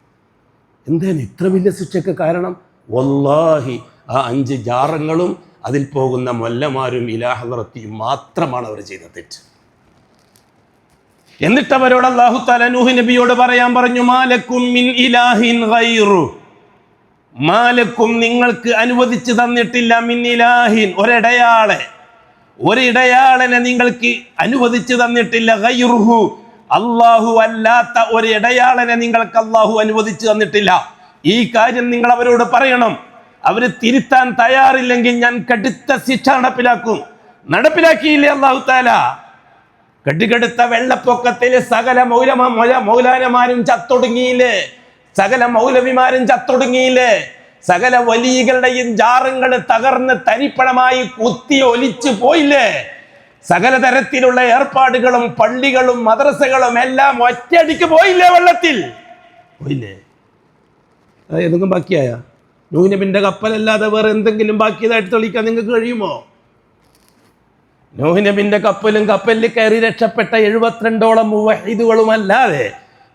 എന്താണ് ഇത്ര വലിയ ശിക്ഷയ്ക്ക് കാരണം? വല്ലാഹി ആ 5 ജാറങ്ങളും അതിൽ പോകുന്ന മൊല്ലമാരും ഇലാഹദ്റത്തിയും മാത്രമാണ് അവർ ചെയ്ത തെറ്റ്. എന്നിട്ട് അവരോട് അല്ലാഹു തആല നൂഹ് നബിയോട് പറയാൻ പറഞ്ഞു, മാലക്കും മിൻ ഇലാഹിൻ ഗൈറു, മാലക്കും നിങ്ങൾക്ക് അനുവദിച്ചു തന്നിട്ടില്ല, മിൻ ഇലാഹിൻ ഒരടയാളെ, ഒരിടയാളനെ നിങ്ങൾക്ക് അനുവദിച്ചു തന്നിട്ടില്ല. ഗൈറുഹു, അല്ലാഹു അല്ലാത്ത ഒരു ഇടയാളനെ നിങ്ങൾക്ക് അല്ലാഹു അനുവദിച്ചു തന്നിട്ടില്ല. ഈ കാര്യം നിങ്ങൾ അവരോട് പറയണം. അവര് തിരുത്താൻ തയ്യാറില്ലെങ്കിൽ ഞാൻ കടുത്ത ശിക്ഷ നടപ്പിലാക്കും. നടപ്പിലാക്കിയില്ലേ അല്ലാഹു തആല? കടുകടുത്ത വെള്ളപ്പൊക്കത്തിൽ സകല മൗലാനമാരും ചത്തൊടുങ്ങിയില്ലേ? സകല മൗലവിമാരും ചത്തൊടുങ്ങിയില്ലേ? സകല വലിയകളുടെയും ജാറങ്ങൾ തകർന്ന് തരിപ്പണമായി കുത്തി ഒലിച്ചു പോയില്ലേ? സകല തരത്തിലുള്ള ഏർപ്പാടുകളും പള്ളികളും മദ്രസകളും എല്ലാം ഒറ്റയടിക്ക് പോയില്ലേ? വെള്ളത്തിൽ പോയില്ലേ? ഏതെങ്കിലും ബാക്കിയായ? നൂഹ് നബിന്റെ കപ്പലല്ലാതെ വേറെ എന്തെങ്കിലും ബാക്കിയതായിട്ട് തെളിയിക്കാൻ നിങ്ങൾക്ക് കഴിയുമോ? നൂഹ് നബിന്റെ കപ്പലും കപ്പലിൽ കയറി രക്ഷപ്പെട്ട 72ഓളം മുവഹിദുകളും അല്ലാതെ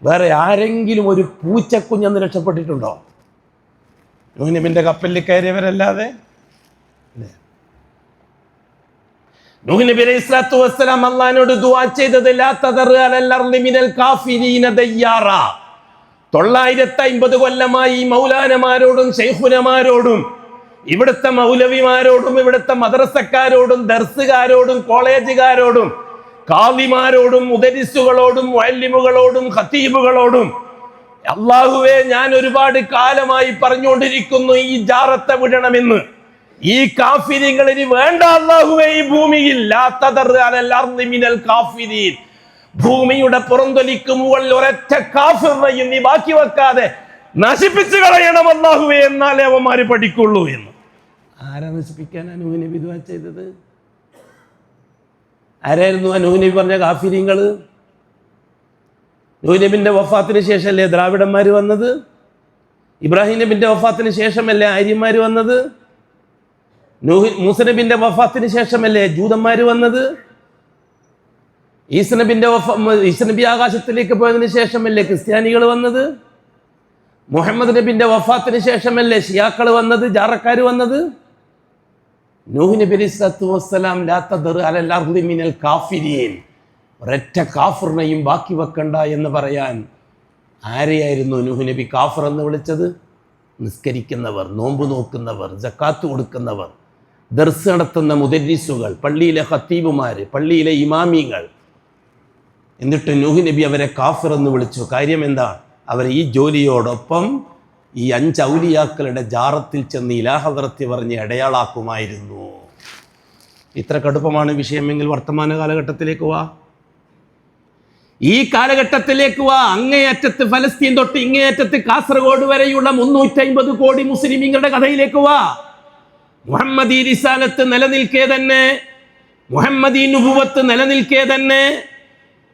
വേറെ ആരെങ്കിലും ഒരു പൂച്ചക്കുഞ്ഞെന്ന് രക്ഷപ്പെട്ടിട്ടുണ്ടോ? നൂഹ് നബിന്റെ കപ്പലിൽ കയറിയവരല്ലാതെ. നൂഹ് നബി അലൈഹി സ്വലാത്തു വസ്സലാം അല്ലാഹുവിനോട് ദുആ ചെയ്തത് ലാ തദർ അലൽ അർളി മിനൽ കാഫിരീന ദയ്യാറ. 950 കൊല്ലമായി മൗലാനമാരോടും ശൈഖുനമാരോടും ഇവിടുത്തെ മൗലവിമാരോടും ഇവിടുത്തെ മദ്രസക്കാരോടും ദർസുകാരോടും കോളേജുകാരോടും കാളിമാരോടും മുദരിസുകളോടും മുഅല്ലിമുകളോടും ഖതീബുകളോടും അല്ലാഹുവേ, ഞാൻ ഒരുപാട് കാലമായി പറഞ്ഞുകൊണ്ടിരിക്കുന്നു ഈ ജാറത്തെ വിടണമെന്ന്. ഈ കാഫിരികളിന് വേണ്ട അല്ലാഹുവേ ഈ ഭൂമിയിൽ. ലാ തദർ അലൽ അർളി മിനൽ കാഫിരീൻ. ഭൂമിയുടെ പുറന്തൊലിക്ക് മുകളിൽ ഒരൊറ്റ കാഫിറിനെയും നീ ബാക്കി വെക്കാതെ നശിപ്പിച്ചു കളയണം അല്ലാഹുവേ, എന്നാലേ അവന്മാര് പഠിക്കുള്ളൂ എന്ന്. ആരാ നശിപ്പിക്കാനാ നൂഹ് നബി ദുആ ചെയ്തത്? ആരായിരുന്നു നൂഹ് നബി പറഞ്ഞ കാഫിരീങ്ങള്? നൂഹ് നബിന്റെ വഫാത്തിന് ശേഷമല്ലേ ദ്രാവിഡന്മാർ വന്നത്? ഇബ്രാഹിം നബിന്റെ വഫാത്തിന് ശേഷമല്ലേ ആര്യന്മാർ വന്നത്? മൂസ നബിന്റെ വഫാത്തിന് ശേഷമല്ലേ ജൂതന്മാർ വന്നത്? ഈസ നബി ആകാശത്തിലേക്ക് പോയതിനു ശേഷമല്ലേ ക്രിസ്ത്യാനികൾ വന്നത്? മുഹമ്മദ് നബിന്റെ വഫാത്തിന് ശേഷമല്ലേ ഷിയാക്കൾ വന്നത്, ജാറക്കാർ വന്നത്? നൂഹ് നബി അലൈഹി സ്വലാത്തു വസ്സലാം ലാ തദർ അലൽ അർളി മിനൽ കാഫിരീൻ, ഒരൊറ്റ കാഫിറിനെയും ബാക്കി വെക്കണ്ട എന്ന് പറയാൻ ആരെയായിരുന്നു നൂഹ് നബി കാഫിർ എന്ന് വിളിച്ചത്? നിസ്കരിക്കുന്നവർ, നോമ്പ് നോക്കുന്നവർ, സക്കാത്ത് കൊടുക്കുന്നവർ, ദർസ് നടത്തുന്ന മുദരിസുകൾ, പള്ളിയിലെ ഖത്തീബുമാര്, പള്ളിയിലെ ഇമാമിങ്ങൾ. എന്നിട്ട് നൂഹ് നബി അവരെ കാഫിർ എന്ന് വിളിച്ചു. കാര്യം എന്താണ്? അവർ ഈ ജോലിയോടൊപ്പം ഈ 5 ഔലിയാക്കളുടെ ജാറത്തിൽ ചെന്ന് ഇലാഹദ്റത്തി പറഞ്ഞ് ഇടയാളാക്കുമായിരുന്നു. ഇത്ര കടുപ്പമാണ് വിഷയമെങ്കിൽ വർത്തമാന കാലഘട്ടത്തിലേക്ക് വാ. ഈ കാലഘട്ടത്തിലേക്ക് വാ. അങ്ങേയറ്റത്ത് ഫലസ്തീൻ തൊട്ട് ഇങ്ങേയറ്റത്ത് കാസർഗോഡ് വരെയുള്ള 350 കോടി മുസ്ലിമീങ്ങളുടെ കഥയിലേക്ക് വാ. മുഹമ്മദി റിസാലത്ത് നിലനിൽക്കേ തന്നെ, മുഹമ്മദി നുബുവത്ത് നിലനിൽക്കേ തന്നെ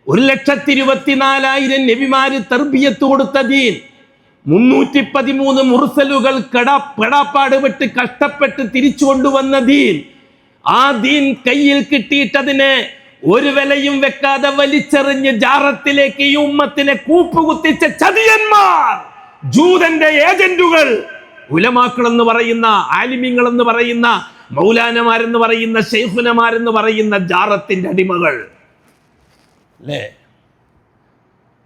1,24,000 നബിമാര് തർബിയത്ത് കൊടുത്ത ദീൻ, 313 മുർസലുകൾ പെടാപ്പാട് വിട്ട് കഷ്ടപ്പെട്ട് തിരിച്ചു കൊണ്ടുവന്ന ദീൻ, ആ ദീൻ കയ്യിൽ കിട്ടിയിട്ടതിനെ ഒരു വിലയും വെക്കാതെ വലിച്ചെറിഞ്ഞ് ജാറത്തിലേക്ക് ഈ ഉമ്മത്തിനെ കൂപ്പുകുത്തിച്ച ചതിയന്മാർ, ജൂതന്റെ ഏജന്റുകൾ, ഉലമാക്കൾ എന്ന് പറയുന്ന, ആലിമീങ്ങൾ എന്ന് പറയുന്ന, മൗലാനമാരെന്ന് പറയുന്ന, ശൈഖുനമാരെന്ന് പറയുന്ന ജാറത്തിന്റെ അടിമകൾ അല്ലേ?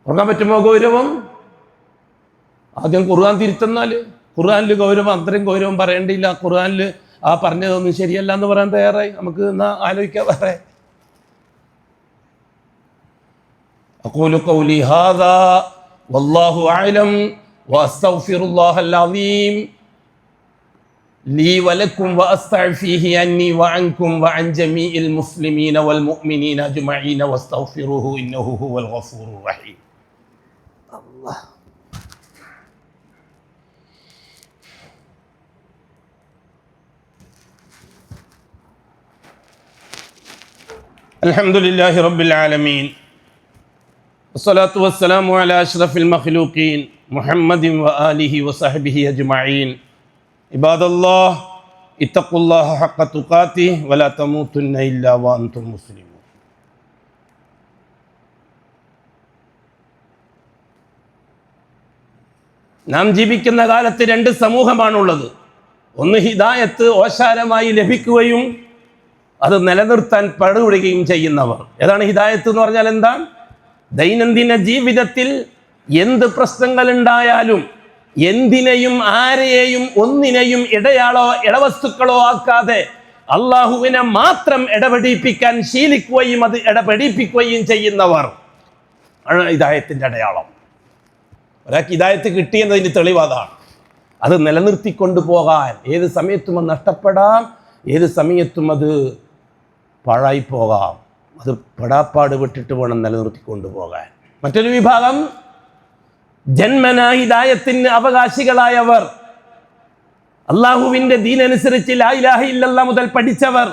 ഓർക്കാൻ പറ്റുമോ ഗൗരവം? ആദ്യം ഖുർആൻ തിരുത്തുന്നാല് ഖുർആനിൽ ഗൗരവം, അത്രയും ഗൗരവം പറയേണ്ടിയില്ല. ഖുർആനിൽ ആ പറഞ്ഞതൊന്നും ശരിയല്ല എന്ന് പറയാൻ തയ്യാറായി. നമുക്ക് എന്നാ ആലോചിക്കാം വേറെ. അഖൂലു ഖൗലി ഹാദാ വല്ലാഹു അഅലം വഅസ്തഗ്ഫിറുല്ലാഹൽ അസീം ലീ വലക്കും വഅസ്തഗ്ഫിഹി അന്നി വഅൻകും വഅൻ ജമീഇൽ മുസ്ലിമീന വൽ മുഅ്മിനീന അജ്മഈന വസ്തഗ്ഫിറുഹു ഇന്നഹു ഹുവൽ ഗഫൂറുർ റഹീം. അല്ലാഹ്. അൽഹംദുലില്ലാഹി റബ്ബിൽ ആലമീൻ വസ്സലാത്തു വസ്സലാമു അലാ അഷ്റഫിൽ മഖ്ലൂഖീൻ മുഹമ്മദിൻ വആലിഹി വസഹ്ബിഹി അജ്മഈൻ. ഇബാദല്ലാഹ് ഇത്തഖുല്ലാഹ ഹഖ്ക തുഖാതിഹി വലാ തമൂതുന്ന ഇല്ലാ വഅൻതും മുസ്ലിമൂൻ. നാം ജീവിക്കുന്ന കാലത്ത് 2 സമൂഹമാണുള്ളത്. ഒന്ന് ഹിദായത്ത് ഓശാരമായി ലഭിക്കുകയും അത് നിലനിർത്താൻ പടുവിടുകയും ചെയ്യുന്നവർ. ഏതാണ് ഹിദായത്ത് എന്ന് പറഞ്ഞാൽ? എന്താണ്? ദൈനംദിന ജീവിതത്തിൽ എന്ത് പ്രശ്നങ്ങൾ ഉണ്ടായാലും എന്തിനെയും ആരെയും ഒന്നിനെയും ഇടയാളോ ഇടവസ്തുക്കളോ ആക്കാതെ അള്ളാഹുവിനെ മാത്രം ഇടപെടിപ്പിക്കാൻ ശീലിക്കുകയും അത് ഇടപെടിപ്പിക്കുകയും ചെയ്യുന്നവർ ഹിദായത്തിന്റെ അടയാളം. ഒരാൾക്ക് ഹിദായത്ത് കിട്ടിയെന്നതിന് തെളിവതാണ്. അത് നിലനിർത്തിക്കൊണ്ടു പോകാൻ ഏത് സമയത്തും അത് നഷ്ടപ്പെടാം, ഏത് സമയത്തും അത് പാഴായി പോകാം. അത് പെടാപ്പാട് വിട്ടിട്ട് വേണം നിലനിർത്തിക്കൊണ്ടു പോകാൻ. മറ്റൊരു വിഭാഗം ജന്മനാ ഹിദായത്തിന് അവകാശികളായവർ, അള്ളാഹുവിൻ്റെ ദീനനുസരിച്ച് ലാ ഇലാഹ ഇല്ലല്ലാഹ് മുതൽ പഠിച്ചവർ.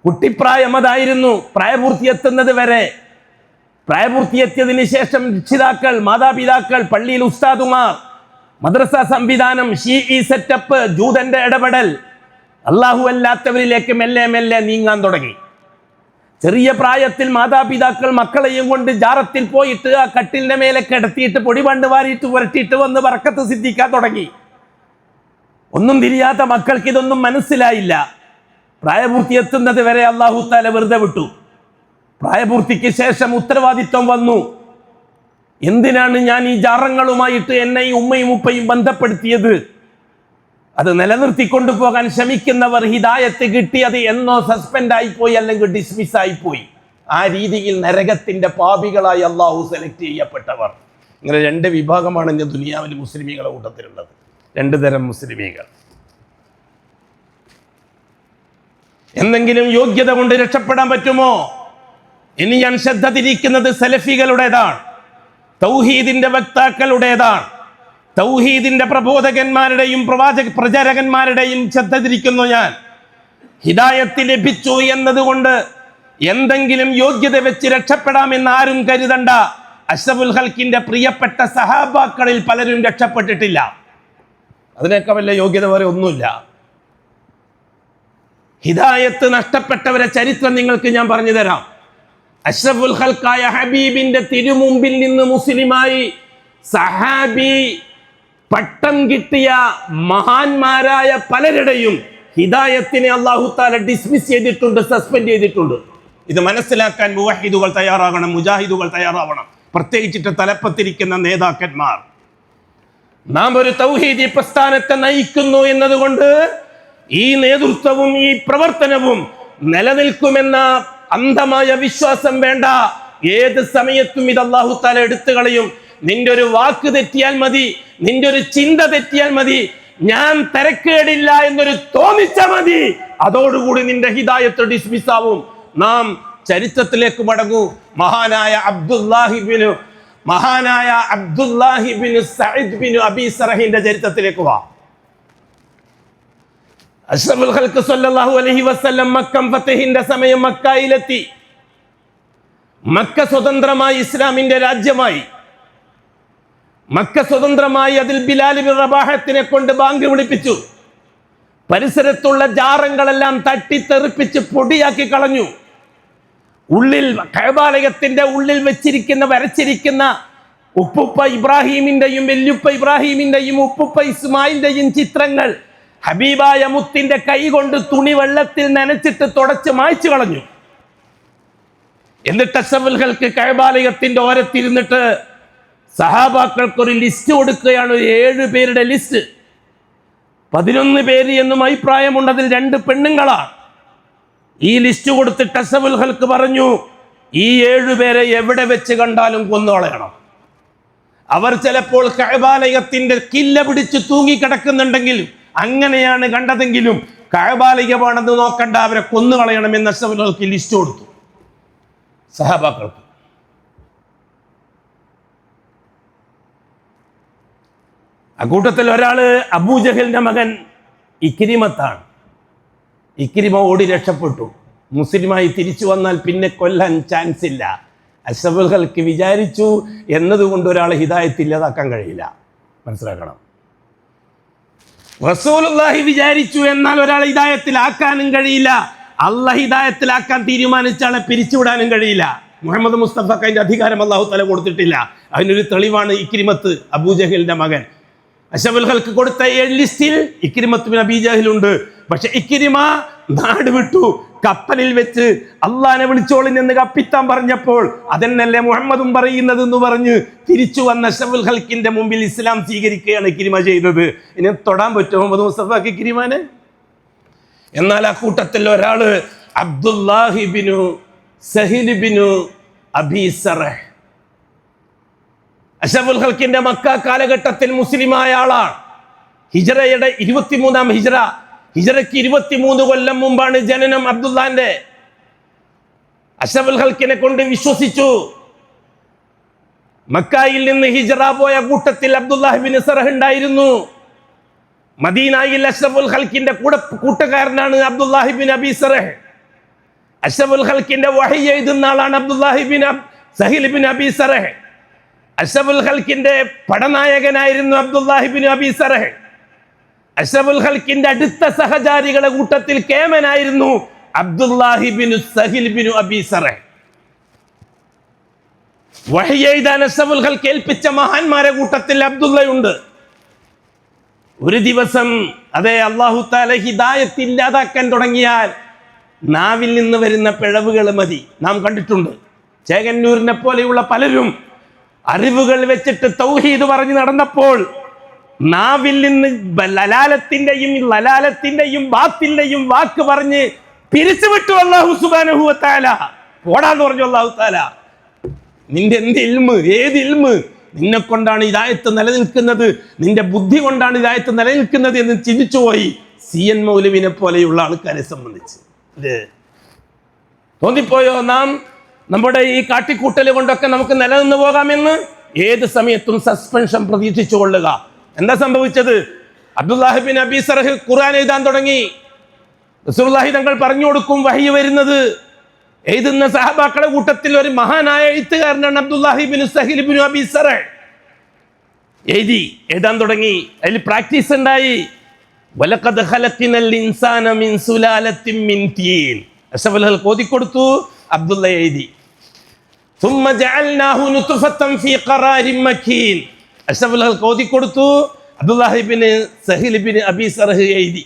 കുട്ടിപ്രായം അതായിരുന്നു, പ്രായപൂർത്തിയെത്തുന്നത് വരെ. പ്രായപൂർത്തിയെത്തിയതിനു ശേഷം രക്ഷിതാക്കൾ, മാതാപിതാക്കൾ, പള്ളിയിൽ ഉസ്താദുമാർ, മദ്രസ സംവിധാനം, ഷീഈ സെറ്റപ്പ്, ജൂതന്റെ ഇടപെടൽ, അള്ളാഹു അല്ലാത്തവരിലേക്ക് മെല്ലെ മെല്ലെ നീങ്ങാൻ തുടങ്ങി. ചെറിയ പ്രായത്തിൽ മാതാപിതാക്കൾ മക്കളെയും കൊണ്ട് ജാറത്തിൽ പോയിട്ട് ആ കട്ടിലിന്റെ മേലെ കിടത്തിയിട്ട് പൊടി പണ്ട് വാരിയിട്ട് പുരട്ടിയിട്ട് വന്ന് ബർക്കത്ത് സിദ്ധിക്കാൻ തുടങ്ങി. ഒന്നും തിരിയാത്ത മക്കൾക്ക് ഇതൊന്നും മനസ്സിലായില്ല. പ്രായപൂർത്തിയെത്തുന്നത് വരെ അള്ളാഹു തആല വെറുതെ വിട്ടു. പ്രായപൂർത്തിക്ക് ശേഷം ഉത്തരവാദിത്വം വന്നു. എന്തിനാണ് ഞാൻ ഈ ജാറങ്ങളുമായിട്ട് എന്നെ ഈ ഉമ്മയും ഉപ്പയും ബന്ധപ്പെടുത്തിയത്? അത് നിലനിർത്തിക്കൊണ്ടു പോകാൻ ശ്രമിക്കുന്നവർ ഹിദായത്ത് കിട്ടിയത് എന്നോ സസ്പെൻഡ് ആയിപ്പോയി, അല്ലെങ്കിൽ ഡിസ്മിസ് ആയിപ്പോയി. ആ രീതിയിൽ നരകത്തിന്റെ പാപികളായി അള്ളാഹു സെലക്ട് ചെയ്യപ്പെട്ടവർ. ഇങ്ങനെ രണ്ട് വിഭാഗമാണ് ഇന്ന് ദുനിയാവിൽ മുസ്ലിമീങ്ങളുടെ കൂട്ടത്തിലുള്ളത്. രണ്ട് തരം മുസ്ലിമീങ്ങൾ. എന്തെങ്കിലും യോഗ്യത കൊണ്ട് രക്ഷപ്പെടാൻ പറ്റുമോ? ഇനി ഞാൻ ശ്രദ്ധ തിരിക്കുന്നത് സലഫികളുടേതാണ്, തൗഹീദിന്റെ വക്താക്കളുടേതാണ്, തൗഹീദിന്റെ പ്രബോധകന്മാരുടെയും പ്രചാരകന്മാരുടെയും ശ്രദ്ധ തിരിക്കുന്നു ഞാൻ. ഹിദായത്ത് ലഭിച്ചു എന്നതുകൊണ്ട് എന്തെങ്കിലും യോഗ്യത വെച്ച് രക്ഷപ്പെടാമെന്ന് ആരും കരുതണ്ട. അഷ്റഫുൽ ഖൽക്കിന്റെ പ്രിയപ്പെട്ട സഹാബാക്കളിൽ പലരും രക്ഷപ്പെട്ടിട്ടില്ല. അതിനൊക്കെ വല്ല യോഗ്യത വരെ ഒന്നുമില്ല. ഹിദായത്ത് നഷ്ടപ്പെട്ടവരെ ചരിത്രം നിങ്ങൾക്ക് ഞാൻ പറഞ്ഞു തരാം. അഷ്റഫുൽ ഖൽക്കായ ഹബീബിന്റെ തിരുമുമ്പിൽ നിന്ന് മുസ്ലിമായി സഹാബി പട്ടം കിട്ടിയ മഹാന്മാരായ പലരുടെയും ഹിദായത്തിനെ അല്ലാഹു തആല ഡിസ്മിസ് ചെയ്തിട്ടുണ്ട്, സസ്പെൻഡ് ചെയ്തിട്ടുണ്ട്. ഇത് മനസ്സിലാക്കാൻ മുവഹിദുകൾ തയ്യാറാകണം, മുജാഹിദുകൾ തയ്യാറാവണം, പ്രത്യേകിച്ചിട്ട് തലപ്പത്തിരിക്കുന്ന നേതാക്കന്മാർ. നാം ഒരു തൗഹീദി പ്രസ്ഥാനത്തെ നയിക്കുന്നു എന്നതുകൊണ്ട് ഈ നേതൃത്വവും ഈ പ്രവർത്തനവും നിലനിൽക്കുമെന്ന അന്ധമായ വിശ്വാസം വേണ്ട. ഏത് സമയത്തും ഇത് അല്ലാഹു തആല എടുത്തു കളയും. നിന്റെ ഒരു വാക്ക് തെറ്റിയാൽ മതി, നിന്റെ ഒരു ചിന്ത തെറ്റിയാൽ മതി, ഞാൻ തരക്കേടില്ല എന്നൊരു തോന്നിച്ച മതി, അതോടുകൂടി നിന്റെ ഹിദായത്ത് ഡിസ്മിസ് ആവും. നാം ചരിത്രത്തിലേക്ക് മടങ്ങൂ. മഹാനായ അബ്ദുല്ലാഹി ബിൻ സഈദ് ബിൻ അബീ സറഹിന്റെ ചരിത്രത്തിലേക്ക് വാ. അഷ്റഫുൽ ഖൽഖ് സ്വല്ലല്ലാഹു അലൈഹി വസല്ലം മക്ക ഫതഹിന്റെ സമയം മക്കയിലെത്തി. മക്ക സ്വതന്ത്രമായി ഇസ്ലാമിന്റെ രാജ്യമായി. മക്ക സ്വതന്ത്രമായി. അതിൽ ബിലാൽ ബിൻ റബാഹത്തിനെ കൊണ്ട് ബാങ്ക് വിളിപ്പിച്ചു. പരിസരത്തുള്ള ജാറങ്ങളെല്ലാം തട്ടിത്തെറിപ്പിച്ച് പൊടിയാക്കി കളഞ്ഞു. ഉള്ളിൽ കഅബാലയത്തിന്റെ ഉള്ളിൽ വരച്ചിരിക്കുന്ന ഉപ്പുപ്പ ഇബ്രാഹീമിന്റെയും വല്യുപ്പ ഇബ്രാഹീമിന്റെയും ഉപ്പുപ്പ ഇസ്മായിലിന്റെയും ചിത്രങ്ങൾ ഹബീബായ മുത്തിന്റെ കൈ കൊണ്ട് തുണി വെള്ളത്തിൽ നനച്ചിട്ട് തുടച്ച് മായ്ച്ചു കളഞ്ഞു. എന്നിട്ട് അഷ്റഫുൽ ഖൽക്ക് കഅബാലയത്തിന്റെ ഓരത്തിരുന്നിട്ട് സഹാബാക്കൾക്കൊരു ലിസ്റ്റ് കൊടുക്കുകയാണ്. 7 പേരുടെ ലിസ്റ്റ്. 11 പേര് എന്നും അഭിപ്രായമുണ്ട്. അതിൽ 2 പെണ്ണുങ്ങളാണ്. ഈ ലിസ്റ്റ് കൊടുത്തിട്ട് അഷ്റഫുൽ ഖൽക്ക് പറഞ്ഞു, ഈ 7 പേരെ എവിടെ വെച്ച് കണ്ടാലും കൊന്നുകളയണം. അവർ ചിലപ്പോൾ കഅബാലയത്തിന്റെ കില്ല പിടിച്ച് തൂങ്ങിക്കിടക്കുന്നുണ്ടെങ്കിലും, അങ്ങനെയാണ് കണ്ടതെങ്കിലും കഅബാലയമാണെന്ന് നോക്കണ്ട, അവരെ കൊന്നുകളയണമെന്ന് അഷ്റഫുൽ ഖൽക്ക് ലിസ്റ്റ് കൊടുത്തു സഹാബാക്കൾക്ക്. അക്കൂട്ടത്തിൽ ഒരാള് അബൂജഹലിന്റെ മകൻ ഇക്രിമത്താണ്. ഇക്രിമ ഓടി രക്ഷപ്പെട്ടു. മുസ്ലിമായി തിരിച്ചു വന്നാൽ പിന്നെ കൊല്ലാൻ ചാൻസ് ഇല്ല. അഷ്റഫുൽ ഖൽക്ക് വിചാരിച്ചു എന്നതുകൊണ്ട് ഒരാളെ ഹിദായത്ത് ഇല്ലാതാക്കാൻ കഴിയില്ല. മനസ്സിലാക്കണം. റസൂലുള്ളാഹി വിചാരിച്ചു എന്നാൽ ഒരാളെ ഹിദായത്തിലാക്കാനും കഴിയില്ല. അല്ലാഹ് ഹിദായത്തിലാക്കാൻ തീരുമാനിച്ച ആളെ പിരിച്ചുവിടാനും കഴിയില്ല. മുഹമ്മദ് മുസ്തഫക്ക് അതിന്റെ അധികാരം അല്ലാഹു തആല കൊടുത്തിട്ടില്ല. അതിനൊരു തെളിവാണ് ഇക്രിമത്ത്, അബൂജഹലിന്റെ മകൻ. അഷ്റഫുൽ ഖൽക്ക് കൊടുത്ത 7 ലിസ്റ്റിൽ ഇക്രിമത്ത് ബിൻ അബീ ജഹൽ ഉണ്ട്. പക്ഷെ ഇക്രിമ നാട് വിട്ടു. കപ്പലിൽ വെച്ച് അള്ളാനെ വിളിച്ചോളിനെന്ന് കപ്പിത്താൻ പറഞ്ഞപ്പോൾ അതെന്നല്ലേ മുഹമ്മദും പറയുന്നത് എന്ന് പറഞ്ഞ് തിരിച്ചു വന്ന അഷ്റഫുൽ ഖൽക്കിന്റെ മുമ്പിൽ ഇസ്ലാം സ്വീകരിക്കുകയാണ് ഇക്രിമ ചെയ്തത്. ഇനി തൊടാൻ പറ്റുമോ മുഹമ്മദ് മുസ്തഫക്ക് ഇക്രിമാനെ? എന്നാൽ ആ കൂട്ടത്തിൽ ഒരാള് അബ്ദുല്ലാഹിബിനു സഹിലിബിനു അബീ സറഹ്, അഷ്റഫുൽ ഖൽക്കിന്റെ മക്ക കാലഘട്ടത്തിൽ മുസ്ലിമായ ആളാണ്. ഹിജറയുടെ 23-ാം ഹിജറയ്ക്ക് 23 കൊല്ലം മുമ്പാണ് ജനനം അബ്ദുല്ലാന്റെ. അഷ്റഫുൽ ഖൽക്കിനെ കൊണ്ട് വിശ്വസിച്ചു. മക്കയിൽ നിന്ന് ഹിജറ പോയ കൂട്ടത്തിൽ അബ്ദുല്ലാഹിബിൻ സറഹ് ഉണ്ടായിരുന്നു. മദീനയിൽ അഷ്റഫുൽ ഖൽക്കിന്റെ കൂട്ടുകാരനാണ് അബ്ദുല്ലാഹിബിൻ അബീ സറഹ്. അഷ്റഫുൽ ഖൽക്കിന്റെ വഹി എഴുതുന്ന ആളാണ് അബ്ദുല്ലാഹിബിൻ സഹിൽ അബീ സറഹ്. അഷ്റഫുൽ ഖൽക്കിന്റെ പടനായകനായിരുന്നു അബ്ദുല്ലാഹിബിൻ അബീ സറഹ്. അഷ്റഫുൽ ഖൽക്കിന്റെ അടുത്ത സഹചാരികളുടെ കൂട്ടത്തിൽ കേമനായിരുന്നു അബ്ദുല്ലാഹിബിൻ സഹിൽ അബീ സറഹ്. വഹി എഴുതാൻ അഷ്റഫുൽ ഖൽക്ക് ഏൽപ്പിച്ച മഹാന്മാരെ കൂട്ടത്തിൽ അബ്ദുള്ളയുണ്ട്. ഒരു ദിവസം അല്ലാഹു തആല ഹിദായത്ത് ഇല്ലാതാക്കാൻ തുടങ്ങിയാൽ നാവിൽ നിന്ന് വരുന്ന പിഴവുകൾ മതി. നാം കണ്ടിട്ടുണ്ട്, ചേകന്നൂരിനെ പോലെയുള്ള പലരും അറിവുകൾ വെച്ചിട്ട് തൗഹീദ് പറഞ്ഞു നടന്നപ്പോൾ നാവിൽ നിന്ന് ലലാലത്തിന്റെയും ബാത്തിന്റെയും വാക്ക് പറഞ്ഞ് പിരിച്ചുവിട്ടു അല്ലാഹു സുബ്ഹാനഹു വ തആല. പോടാന്ന് പറഞ്ഞു അല്ലാഹു തആല. നിന്റെ എന്ത് ഇൽമ്, ഏത് ഇൽമ്? നിന്നെ കൊണ്ടാണ് ഹിദായത്ത് നിലനിൽക്കുന്നത്, നിന്റെ ബുദ്ധി കൊണ്ടാണ് ഹിദായത്ത് നിലനിൽക്കുന്നത് എന്ന് ചിന്തിച്ചുപോയി CN മൗലവിനെ പോലെയുള്ള ആൾക്കാരെ സംബന്ധിച്ച്. തോന്നിപ്പോയോ നാം നമ്മുടെ ഈ കാട്ടിക്കൂട്ടൽ കൊണ്ടൊക്കെ നമുക്ക് നിലനിന്ന് പോകാമെന്ന്? ഏത് സമയത്തും സസ്പെൻഷൻ പ്രതീക്ഷിച്ചു കൊള്ളുക. എന്താ സംഭവിച്ചത്? അബ്ദുല്ലാഹിബിൻ അബീ സറഹ് ഖുർആൻ എഴുതാൻ തുടങ്ങി. റസൂലുള്ളാഹി തങ്ങൾ പറഞ്ഞു കൊടുക്കും വഹി വരുന്നത്. എഴുതുന്ന സഹാബാക്കളുടെ കൂട്ടത്തിൽ ഒരു മഹാനായ എഴുത്തുകാരനാണ് അബ്ദുല്ലാഹിബിൻ സഹിൽ അബീ സറഹ്. എഴുതാൻ തുടങ്ങി. അതിൽ പ്രാക്ടീസ് ഉണ്ടായി. വലഖദ് ഖലഖ്നൽ ഇൻസാന മിൻ സുലാലത്തിൻ മിൻ തീൻ. അഷ്റഫുൽ ഖൽക്ക് ഓതിക്കൊടുത്തു, അബ്ദുള്ള എഴുതി. ثم جعلناه نطفة في قرار مكين. അഷ്റഫുൽ ഖൽക്ക് ഓതിക്കൊടുത്തു, അബ്ദുല്ലാഹിബിൻ സഹിൽ അബീ സറഹ് എഴുതി.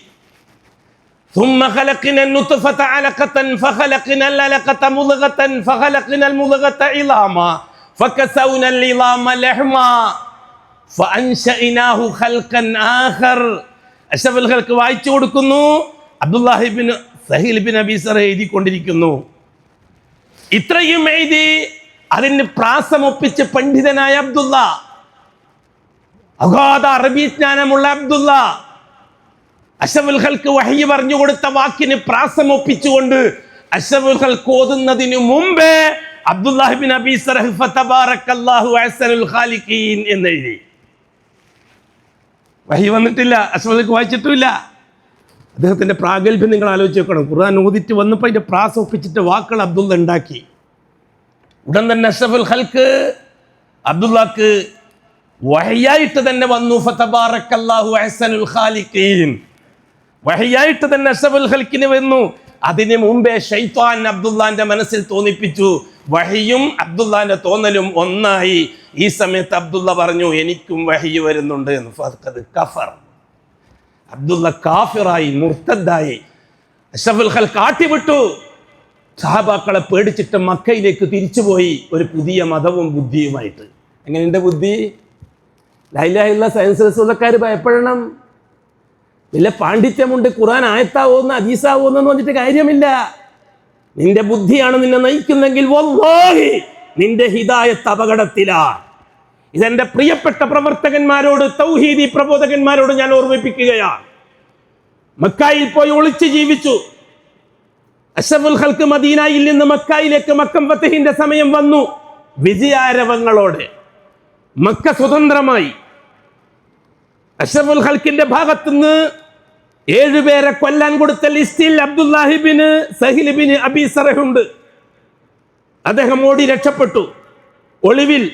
ثم خلقنا النطفة علقة فخلقنا العلقة مضغة فخلقنا المضغة عظاما فكسونا العظام لحما فأنشأناه خلقا آخر. അഷ്റഫുൽ ഖൽക്ക് വായിച്ചു കൊടുക്കുന്നു, അബ്ദുല്ലാഹിബിൻ സഹിൽ അബീ സറഹ് എഴുതിക്കൊണ്ടിരിക്കുന്നു. ഇത്രയും എഴുതി അതിന് പ്രാസമൊപ്പിച്ച് പണ്ഡിതനായ അബ്ദുള്ള, അഗാധ അറബി ജ്ഞാനമുള്ള അബ്ദുള്ള, അഷ്റഫുൽ ഖൽക്ക് വഹി പറഞ്ഞു കൊടുത്ത വാക്കിന് പ്രാസമൊപ്പിച്ചുകൊണ്ട് അഷ്റഫുൽ ഖൽക്ക് ഓതുന്നതിനു മുമ്പേ അബ്ദുല്ലാഹിബിൻ അബീ സറഹ് ഫതബാറക്കല്ലാഹു അഹ്സനുൽ ഖാലിഖീൻ എന്നെഴുതി. വഹി വന്നിട്ടില്ല, അഷ്റഫുൽ ഖൽക്ക് വായിച്ചിട്ടുമില്ല. അദ്ദേഹത്തിന്റെ പ്രാഗൽഭ്യം നിങ്ങൾ ആലോചിച്ച് നോക്കണം. ഖുർആൻ ഓതിട്ട് വന്നപ്പോൾ അതിന്റെ പ്രാസം ഒപ്പിച്ചിട്ട് വാക്കുകൾ അബ്ദുള്ള ഉണ്ടാക്കി. ഉടൻ തന്നെ അഷ്റഫുൽ ഖൽക്ക് അബ്ദുള്ളക്ക് വഹയായിട്ട് തന്നെ വന്നു. ഫതബാറക്കല്ലാഹു അഹ്സനുൽ ഖാലിഖീൻ വഹയായിട്ട് തന്നെ അഷ്റഫുൽ ഖൽക്കിന് വന്നു. അതിനു മുമ്പേ ശൈത്വാൻ അബ്ദുള്ളാന്റെ മനസ്സിൽ തോന്നിപ്പിച്ചു. വഹിയും അബ്ദുള്ളാന്റെ തോന്നലും ഒന്നായി. ഈ സമയത്ത് അബ്ദുള്ള പറഞ്ഞു, എനിക്കും വഹി വരുന്നുണ്ട് എന്ന്. ഫഖദ് കഫർ. അബ്ദുള്ള കാഫിറായി, മുർത്തദ്ദായി. അഷ്റഫുൽ ഖൽക്ക് കാട്ടിവിട്ടു. സഹാബാക്കളെ പേടിച്ചിട്ട് മക്കയിലേക്ക് തിരിച്ചുപോയി, ഒരു പുതിയ മതവും ബുദ്ധിയുമായിട്ട്. എങ്ങനെയുണ്ട് ബുദ്ധി? ലാ ഇലാഹ ഇല്ലല്ലാഹ് സയൻസ് റസൂലക്കാർ ഭയപ്പെടണം. വല്ല പാണ്ഡിത്യമുണ്ട്, ഖുർആൻ ആയത്താവോന്ന് ഹദീസാവോന്ന് പറഞ്ഞിട്ട് കാര്യമില്ല. നിന്റെ ബുദ്ധിയാണ് നിന്നെ നയിക്കുന്നെങ്കിൽ വല്ലാഹി നിന്റെ ഹിദായത്ത് അപകടത്തിലാണ്. ഇതെന്റെ പ്രിയപ്പെട്ട പ്രവർത്തകന്മാരോട്, തൗഹീദി പ്രബോധകന്മാരോട് ഞാൻ ഓർമ്മിപ്പിക്കുകയാണ്. മക്കയിൽ പോയി ഒളിച്ചു ജീവിച്ചു. അഷ്റഫുൽ ഖൽക്ക് മദീനയിൽ നിന്ന് മക്കയിലേക്ക് മക്കം ഫതഹിന്റെ സമയം വന്നു. വിജയാരവങ്ങളോടെ മക്ക സ്വതന്ത്രമായി. അഷ്റഫുൽ ഖൽക്കിന്റെ ഭാഗത്തുനിന്ന് 7 പേരെ കൊല്ലാൻ കൊടുത്ത ലിസ്റ്റിൽ അബ്ദുല്ലാഹിബിൻ സഹിൽ അബീ സറഹ് ഉണ്ട്. അദ്ദേഹം ഓടി രക്ഷപ്പെട്ടു. ഒളിവിൽ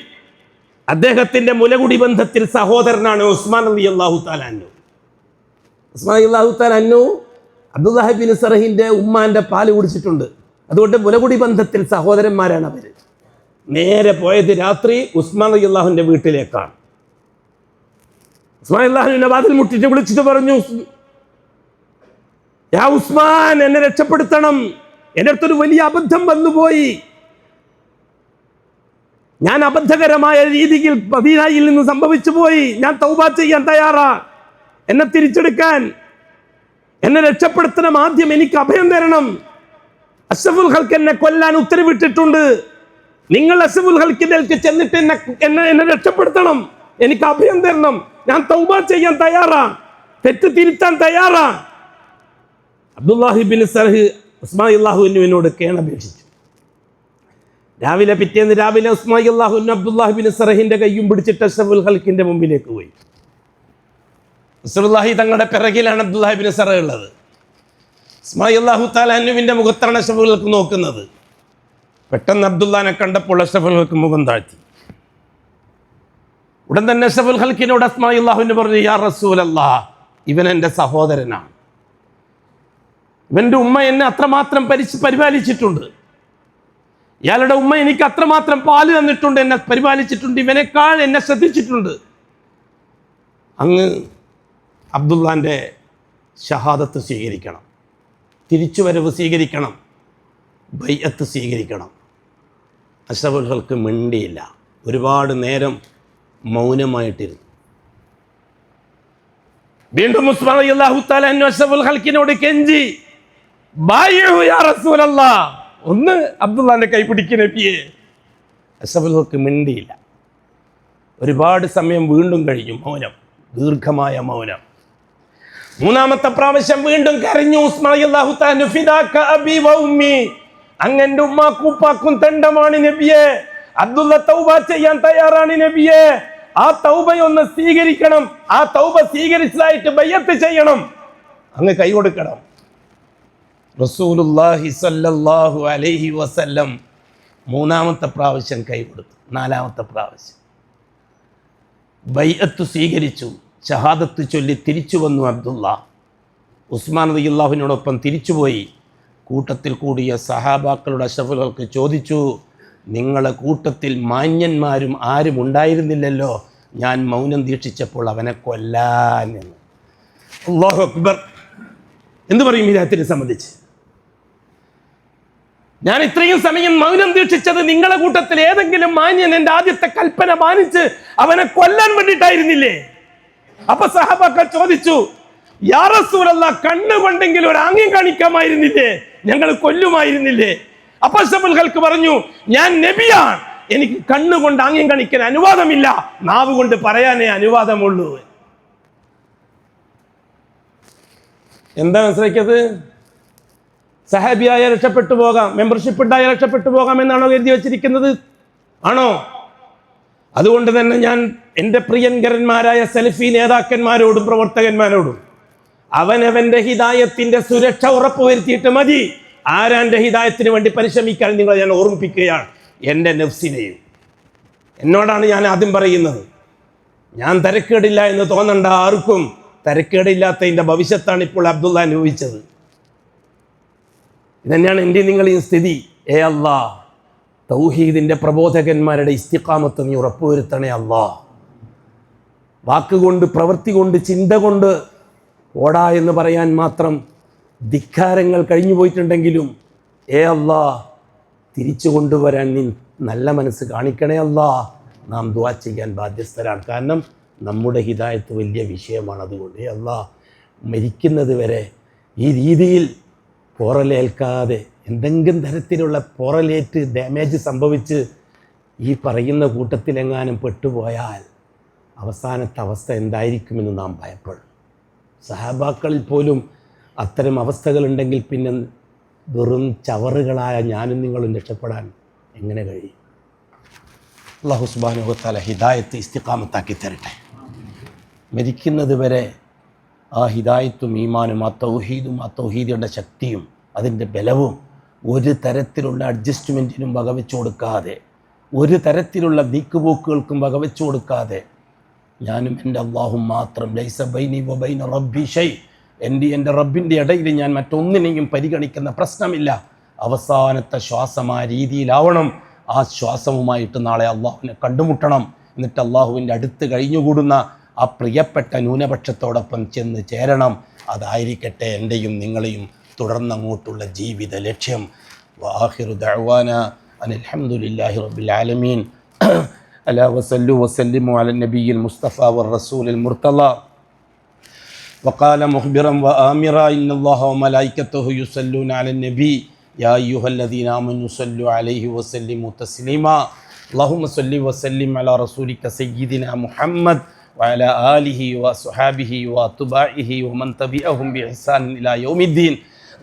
അദ്ദേഹത്തിന്റെ മുലകുടി ബന്ധത്തിൽ സഹോദരനാണ് ഉസ്മാൻ റളിയല്ലാഹു തആല അൻഹു. ഉസ്മാൻ റളിയല്ലാഹു തആല അൻഹു അബ്ദുല്ലാഹിബിൻ സറഹിന്റെ ഉമ്മാന്റെ പാല് കുടിച്ചിട്ടുണ്ട്. അതുകൊണ്ട് മുലകുടി ബന്ധത്തിൽ സഹോദരന്മാരാണ് അവർ. നേരെ പോയത് രാത്രി ഉസ്മാൻ റളിയല്ലാഹുവിന്റെ വീട്ടിലേക്കാണ്. ഉസ്മാൻ റളിയല്ലാഹുവിനെ വാതിൽ മുട്ടിട്ട് വിളിച്ചിട്ട് പറഞ്ഞു, യാ ഉസ്മാൻ, എന്നെ രക്ഷപ്പെടുത്തണം, എൻ്റെ അടുത്തൊരു വലിയ അബദ്ധം വന്നുപോയി. ഞാൻ അബദ്ധകരമായ രീതിയിൽ മദീനയിൽ നിന്ന് സംഭവിച്ചു പോയി. ഞാൻ തൗബ ചെയ്യാൻ തയ്യാറാ, എന്നെ തിരിച്ചെടുക്കാൻ. എന്നെ രക്ഷപ്പെടുത്തണം, ആദ്യം എനിക്ക് അഭയം തരണം. അഷ്റഫുൽ ഖൽക്ക് എന്നെ കൊല്ലാൻ ഉത്തരവിട്ടിട്ടുണ്ട്. നിങ്ങൾ അഷ്റഫുൽ ഖൽക്കിലേക്ക് ചെന്നിട്ട് എന്നെ രക്ഷപ്പെടുത്തണം, എനിക്ക് അഭയം തരണം. ഞാൻ തൗബ ചെയ്യാൻ തയ്യാറാ, തെറ്റ് തിരുത്താൻ തയ്യാറാ. അബ്ദുല്ലാഹി ബിൻ സർഹ് ഉസ്മാനുവിനോട് കേണപേക്ഷിച്ചു. പിറ്റേന്ന് രാവിലെ ഉസ്മാനുവിന് അബ്ദുല്ലാഹി ബിൻ സർഹിന്റെ കയ്യും പിടിച്ചിട്ട് അഷ്റഫുൽ ഖൽക്കിന്റെ മുമ്പിലേക്ക് പോയി. റസൂലുള്ളാഹി തങ്ങളുടെ പിറകിലാണ് അബ്ദുല്ലാഹി ബിൻ സർഹ് ഉള്ളത്. ഉസ്മാനുവിന്റെ മുഖത്താണ് അഷ്റഫുൽ ഖൽക്ക് നോക്കുന്നത്. പെട്ടെന്ന് അബ്ദുല്ലാനെ കണ്ടപ്പോൾ അഷ്റഫുൽ ഖൽക്ക് മുഖം താഴ്ത്തി. ഉടൻ തന്നെ അഷ്റഫുൽ ഖൽക്കിനോട് ഉസ്മാനുവിന് പറഞ്ഞു, യാ റസൂലല്ലാഹ്, ഇവൻ എൻ്റെ സഹോദരനാണ്. ഇവൻ്റെ ഉമ്മ എന്നെ അത്രമാത്രം പരിപാലിച്ചിട്ടുണ്ട്. ഇയാളുടെ ഉമ്മ എനിക്ക് അത്രമാത്രം പാല് തന്നിട്ടുണ്ട്, എന്നെ പരിപാലിച്ചിട്ടുണ്ട്, ഇവനേക്കാൾ എന്നെ ശ്രദ്ധിച്ചിട്ടുണ്ട്. അങ്ങ് അബ്ദുല്ലാൻ്റെ ഷഹാദത്ത് സ്വീകരിക്കണം, തിരിച്ചുവരവ് സ്വീകരിക്കണം, ബൈഅത്ത് സ്വീകരിക്കണം. അഷ്റഫുൽ ഖൽക്ക് മിണ്ടിയില്ല. ഒരുപാട് നേരം മൗനമായിട്ടിരുന്നു. വീണ്ടും ഉസ്മാൻ റളിയല്ലാഹു തആല അൻഹു അഷ്റഫുൽ ഖൽക്കിനോട് കെഞ്ചി, ബായിഉ യാ റസൂലല്ലാഹ്, ഒന്ന് അബ്ദുല്ലാന്റെ കൈ പിടിക്ക് നബിയെ. അഷ്റഫുൽ ഖൽക്ക് മിണ്ടിയില്ല. ഒരുപാട് സമയം വീണ്ടും കഴിഞ്ഞു. മൗനം, ദീർഘമായ മൗനം. മൂന്നാമത്തെ പ്രാവശ്യം വീണ്ടും കരഞ്ഞു ഉസ്മാൻ റളിയല്ലാഹു തആല, ഫിദാക അബി വ ഉമ്മി, അങ്ങന്റെ ഉമ്മാക്കും ഉപ്പാക്കും തണ്ടമാണ് നബിയെ. അബ്ദുള്ള തൗബ ചെയ്യാൻ തയ്യാറാണ് നബിയെ. ആ തൗബയൊന്ന് സ്വീകരിക്കണം, ആ തൗബ സ്വീകരിച്ചതായിട്ട് ബയ്യത്ത് ചെയ്യണം, അങ്ങ് കൈ കൊടുക്കണം. റസൂലുള്ളാഹി സ്വല്ലല്ലാഹു അലൈഹി വസല്ലം മൂന്നാമത്തെ പ്രാവശ്യം കൈ കൊടുത്തു. നാലാമത്തെ പ്രാവശ്യം ബൈഅത്ത് സ്വീകരിച്ചു, ഷഹാദത്ത് ചൊല്ലി തിരിച്ചു വന്നു അബ്ദുള്ള. ഉസ്മാൻ റളിയല്ലാഹുവിനോടൊപ്പം തിരിച്ചുപോയി. കൂട്ടത്തിൽ കൂടിയ സഹാബാക്കളുടെ അഷ്റഫുൽ ഖൽക്ക് ചോദിച്ചു, നിങ്ങളെ കൂട്ടത്തിൽ മാന്യന്മാരും ആരും ഉണ്ടായിരുന്നില്ലല്ലോ, ഞാൻ മൗനം ദീക്ഷിച്ചപ്പോൾ അവനെ കൊല്ലാൻ എന്ന്. അല്ലാഹു അക്ബർ. എന്തു പറയും ഇദ്ദേഹത്തിനെ സംബന്ധിച്ച്? ഞാൻ ഇത്രയും സമയം മൗനം ദീക്ഷിച്ചത് നിങ്ങളെ കൂട്ടത്തിൽ ഏതെങ്കിലും മാന്യൻ എൻ്റെ ആദ്യത്തെ കൽപ്പന മാനിച്ച് അവനെ കൊല്ലാൻ വേണ്ടിയിട്ടായിരുന്നില്ലേ? അപ്പൊ സഹാബാക്കൾ ചോദിച്ചു, യാ റസൂലല്ലാഹ്, കണ്ണുകൊണ്ടെങ്കിലും ഒരു ആംഗ്യം കാണിക്കാമായിരുന്നില്ലേ, ഞങ്ങൾ കൊല്ലുമായിരുന്നില്ലേ? അപ്പൊ അഷ്റഫുൽ ഖൽക്ക് പറഞ്ഞു, ഞാൻ നബിയാണ്, എനിക്ക് കണ്ണുകൊണ്ട് ആംഗ്യം കാണിക്കാൻ അനുവാദമില്ല, നാവ് കൊണ്ട് പറയാനേ അനുവാദമുള്ളൂ. എന്താ മനസ്സിലാക്കിയത്? സഹാബിയായ രക്ഷപ്പെട്ടു പോകാം, മെമ്പർഷിപ്പ് ഉണ്ടായ രക്ഷപ്പെട്ടു പോകാം എന്നാണോ എഴുതി വെച്ചിരിക്കുന്നത്? ആണോ? അതുകൊണ്ട് തന്നെ ഞാൻ എൻ്റെ പ്രിയങ്കരന്മാരായ സലഫി നേതാക്കന്മാരോടും പ്രവർത്തകന്മാരോടും അവനവൻ്റെ ഹിദായത്തിൻ്റെ സുരക്ഷ ഉറപ്പുവരുത്തിയിട്ട് മതി ആരാൻ്റെ ഹിദായത്തിന് വേണ്ടി പരിശ്രമിക്കാൻ നിങ്ങളെ ഞാൻ ഓർമ്മിപ്പിക്കുകയാണ്. എൻ്റെ നഫ്സിനെയും എന്നോടാണ് ഞാൻ ആദ്യം പറയുന്നത്. ഞാൻ തരക്കേടില്ല എന്ന് തോന്നണ്ട ആർക്കും. തരക്കേടില്ലാത്തതിൻ്റെ ഭവിഷ്യത്താണ് ഇപ്പോൾ അബ്ദുള്ള അനുഭവിച്ചത്. ഇതന്നെയാണ് എൻ്റെ നിങ്ങളെയും സ്ഥിതി. ഏ അല്ലാ, തൗഹീദിൻ്റെ പ്രബോധകന്മാരുടെ ഇസ്തിഖാമത്ത് നീ ഉറപ്പുവരുത്തണേ അല്ലാ. വാക്കുകൊണ്ട്, പ്രവൃത്തി കൊണ്ട്, ചിന്ത കൊണ്ട് ഓടാ എന്ന് പറയാൻ മാത്രം ധിക്കാരങ്ങൾ കഴിഞ്ഞു പോയിട്ടുണ്ടെങ്കിലും ഏ അല്ലാ, തിരിച്ചു കൊണ്ടുവരാൻ നീ നല്ല മനസ്സ് കാണിക്കണേ അല്ലാ. നാം ദുആ ചെയ്യാൻ ബാധ്യസ്ഥരാണ്. കാരണം നമ്മുടെ ഹിദായത്ത് വലിയ വിഷയമാണ്. അതുകൊണ്ട് ഏ അല്ലാ, മരിക്കുന്നത് വരെ ഈ രീതിയിൽ പോറലേൽക്കാതെ, എന്തെങ്കിലും തരത്തിലുള്ള പോറലേറ്റ് ഡാമേജ് സംഭവിച്ച് ഈ പറയുന്ന കൂട്ടത്തിലെങ്ങാനും പെട്ടുപോയാൽ അവസാനത്തെ അവസ്ഥ എന്തായിരിക്കുമെന്ന് നാം ഭയപ്പെടും. സഹാബാക്കളിൽ പോലും അത്തരം അവസ്ഥകളുണ്ടെങ്കിൽ പിന്നെ വെറും ചവറുകളായ ഞാനും നിങ്ങളും രക്ഷപ്പെടാൻ എങ്ങനെ കഴിയും? അല്ലാഹു സുബ്ഹാനഹു വ തആല ഹിദായത്ത് ഇസ്തിഖാമത്താക്കി തരട്ടെ. മരിക്കുന്നത് വരെ ആ ഹിദായത്തും ഈമാനും ആ തൗഹീദും ആ തൗഹീദിയുടെ ശക്തിയും അതിൻ്റെ ബലവും ഒരു തരത്തിലുള്ള അഡ്ജസ്റ്റ്മെൻറ്റിനും വകവെച്ചു കൊടുക്കാതെ, ഒരു തരത്തിലുള്ള നീക്കുപോക്കുകൾക്കും വകവെച്ചു കൊടുക്കാതെ ഞാനും എൻ്റെ അള്ളാഹും മാത്രം, ലൈസ ബൈനി വ ബൈന റബ്ബി ഷൈ, എൻ്റെ റബ്ബിൻ്റെ ഇടയിൽ ഞാൻ മറ്റൊന്നിനെയും പരിഗണിക്കുന്ന പ്രശ്നമില്ല. അവസാനത്തെ ശ്വാസം ആ രീതിയിലാവണം. ആ ശ്വാസവുമായിട്ട് നാളെ അള്ളാഹുവിനെ കണ്ടുമുട്ടണം. എന്നിട്ട് അള്ളാഹുവിൻ്റെ അടുത്ത് കഴിഞ്ഞുകൂടുന്ന ആ പ്രിയപ്പെട്ട ന്യൂനപക്ഷത്തോടൊപ്പം ചെന്ന് ചേരണം. അതായിരിക്കട്ടെ എൻ്റെയും നിങ്ങളെയും തുടർന്നങ്ങോട്ടുള്ള ജീവിത ലക്ഷ്യം. വആഖിറു ദഅ്വാന അനിൽ ഹംദുലില്ലാഹി റബ്ബിൽ ആലമീൻ. അലാ വസല്ലു വസല്ലിമു അലൻ നബിയിൽ മുസ്തഫ വർ റസൂലിൽ മുർത്തള وقال مخبرا وآمرا إن الله وملائكته يصلون على النبي يا أيها الذين آمنوا صلوا عليه وسلموا تسليما اللهم صل وسلم على رسولك سيدنا محمد وعلى آله وصحابه وأتباعه ومن تبعهم بإحسان إلى يوم الدين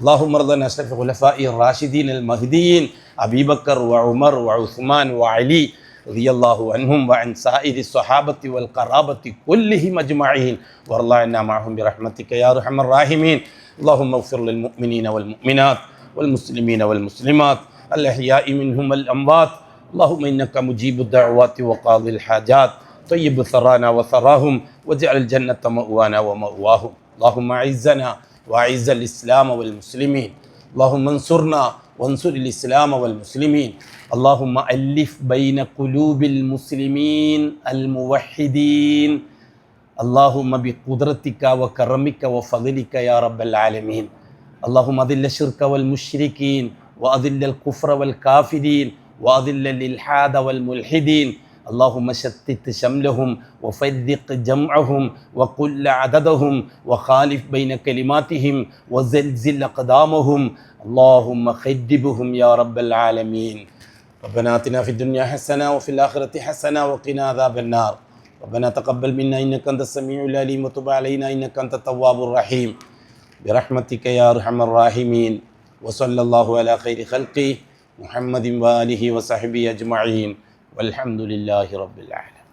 اللهم ارض عن أشرف الخلفاء الراشدين المهديين أبي بكر وعمر وعثمان وعلي رضي الله عنهم وعن سائر الصحابة والقرابة كلهم أجمعين وارض عنا معهم برحمتك يا أرحم الراحمين اللهم اغفر للمؤمنين والمؤمنات والمسلمين والمسلمات الأحياء منهم والأموات اللهم إنك مجيب الدعوات وقاضي الحاجات طيب ثرانا وثراهم واجعل الجنة مأوانا ومأواهم اللهم أعزنا وأعز الإسلام والمسلمين اللهم انصرنا وانصر الإسلام والمسلمين اللهم ألف بين قلوب المسلمين الموحدين اللهم بقدرتك وكرمك وفضلك يا رب العالمين اللهم أذل الشرك والمشركين وأذل الكفر والكافرين وأذل الإلحاد والملحدين اللهم شتت شملهم وفرق جمعهم وقل عددهم وخالف بين كلماتهم وزلزل أقدامهم اللهم خدبهم يا رب العالمين ربنا آتنا في الدنيا حسنة وفي الآخرة حسنة وقنا عذاب النار ربنا تقبل منا إنك أنت السميع العليم وتب علينا إنك أنت التواب الرحيم برحمتك يا أرحم الراحمين وصلى الله على خير خلقه محمد وآله وصحبه أجمعين والحمد لله رب العالمين.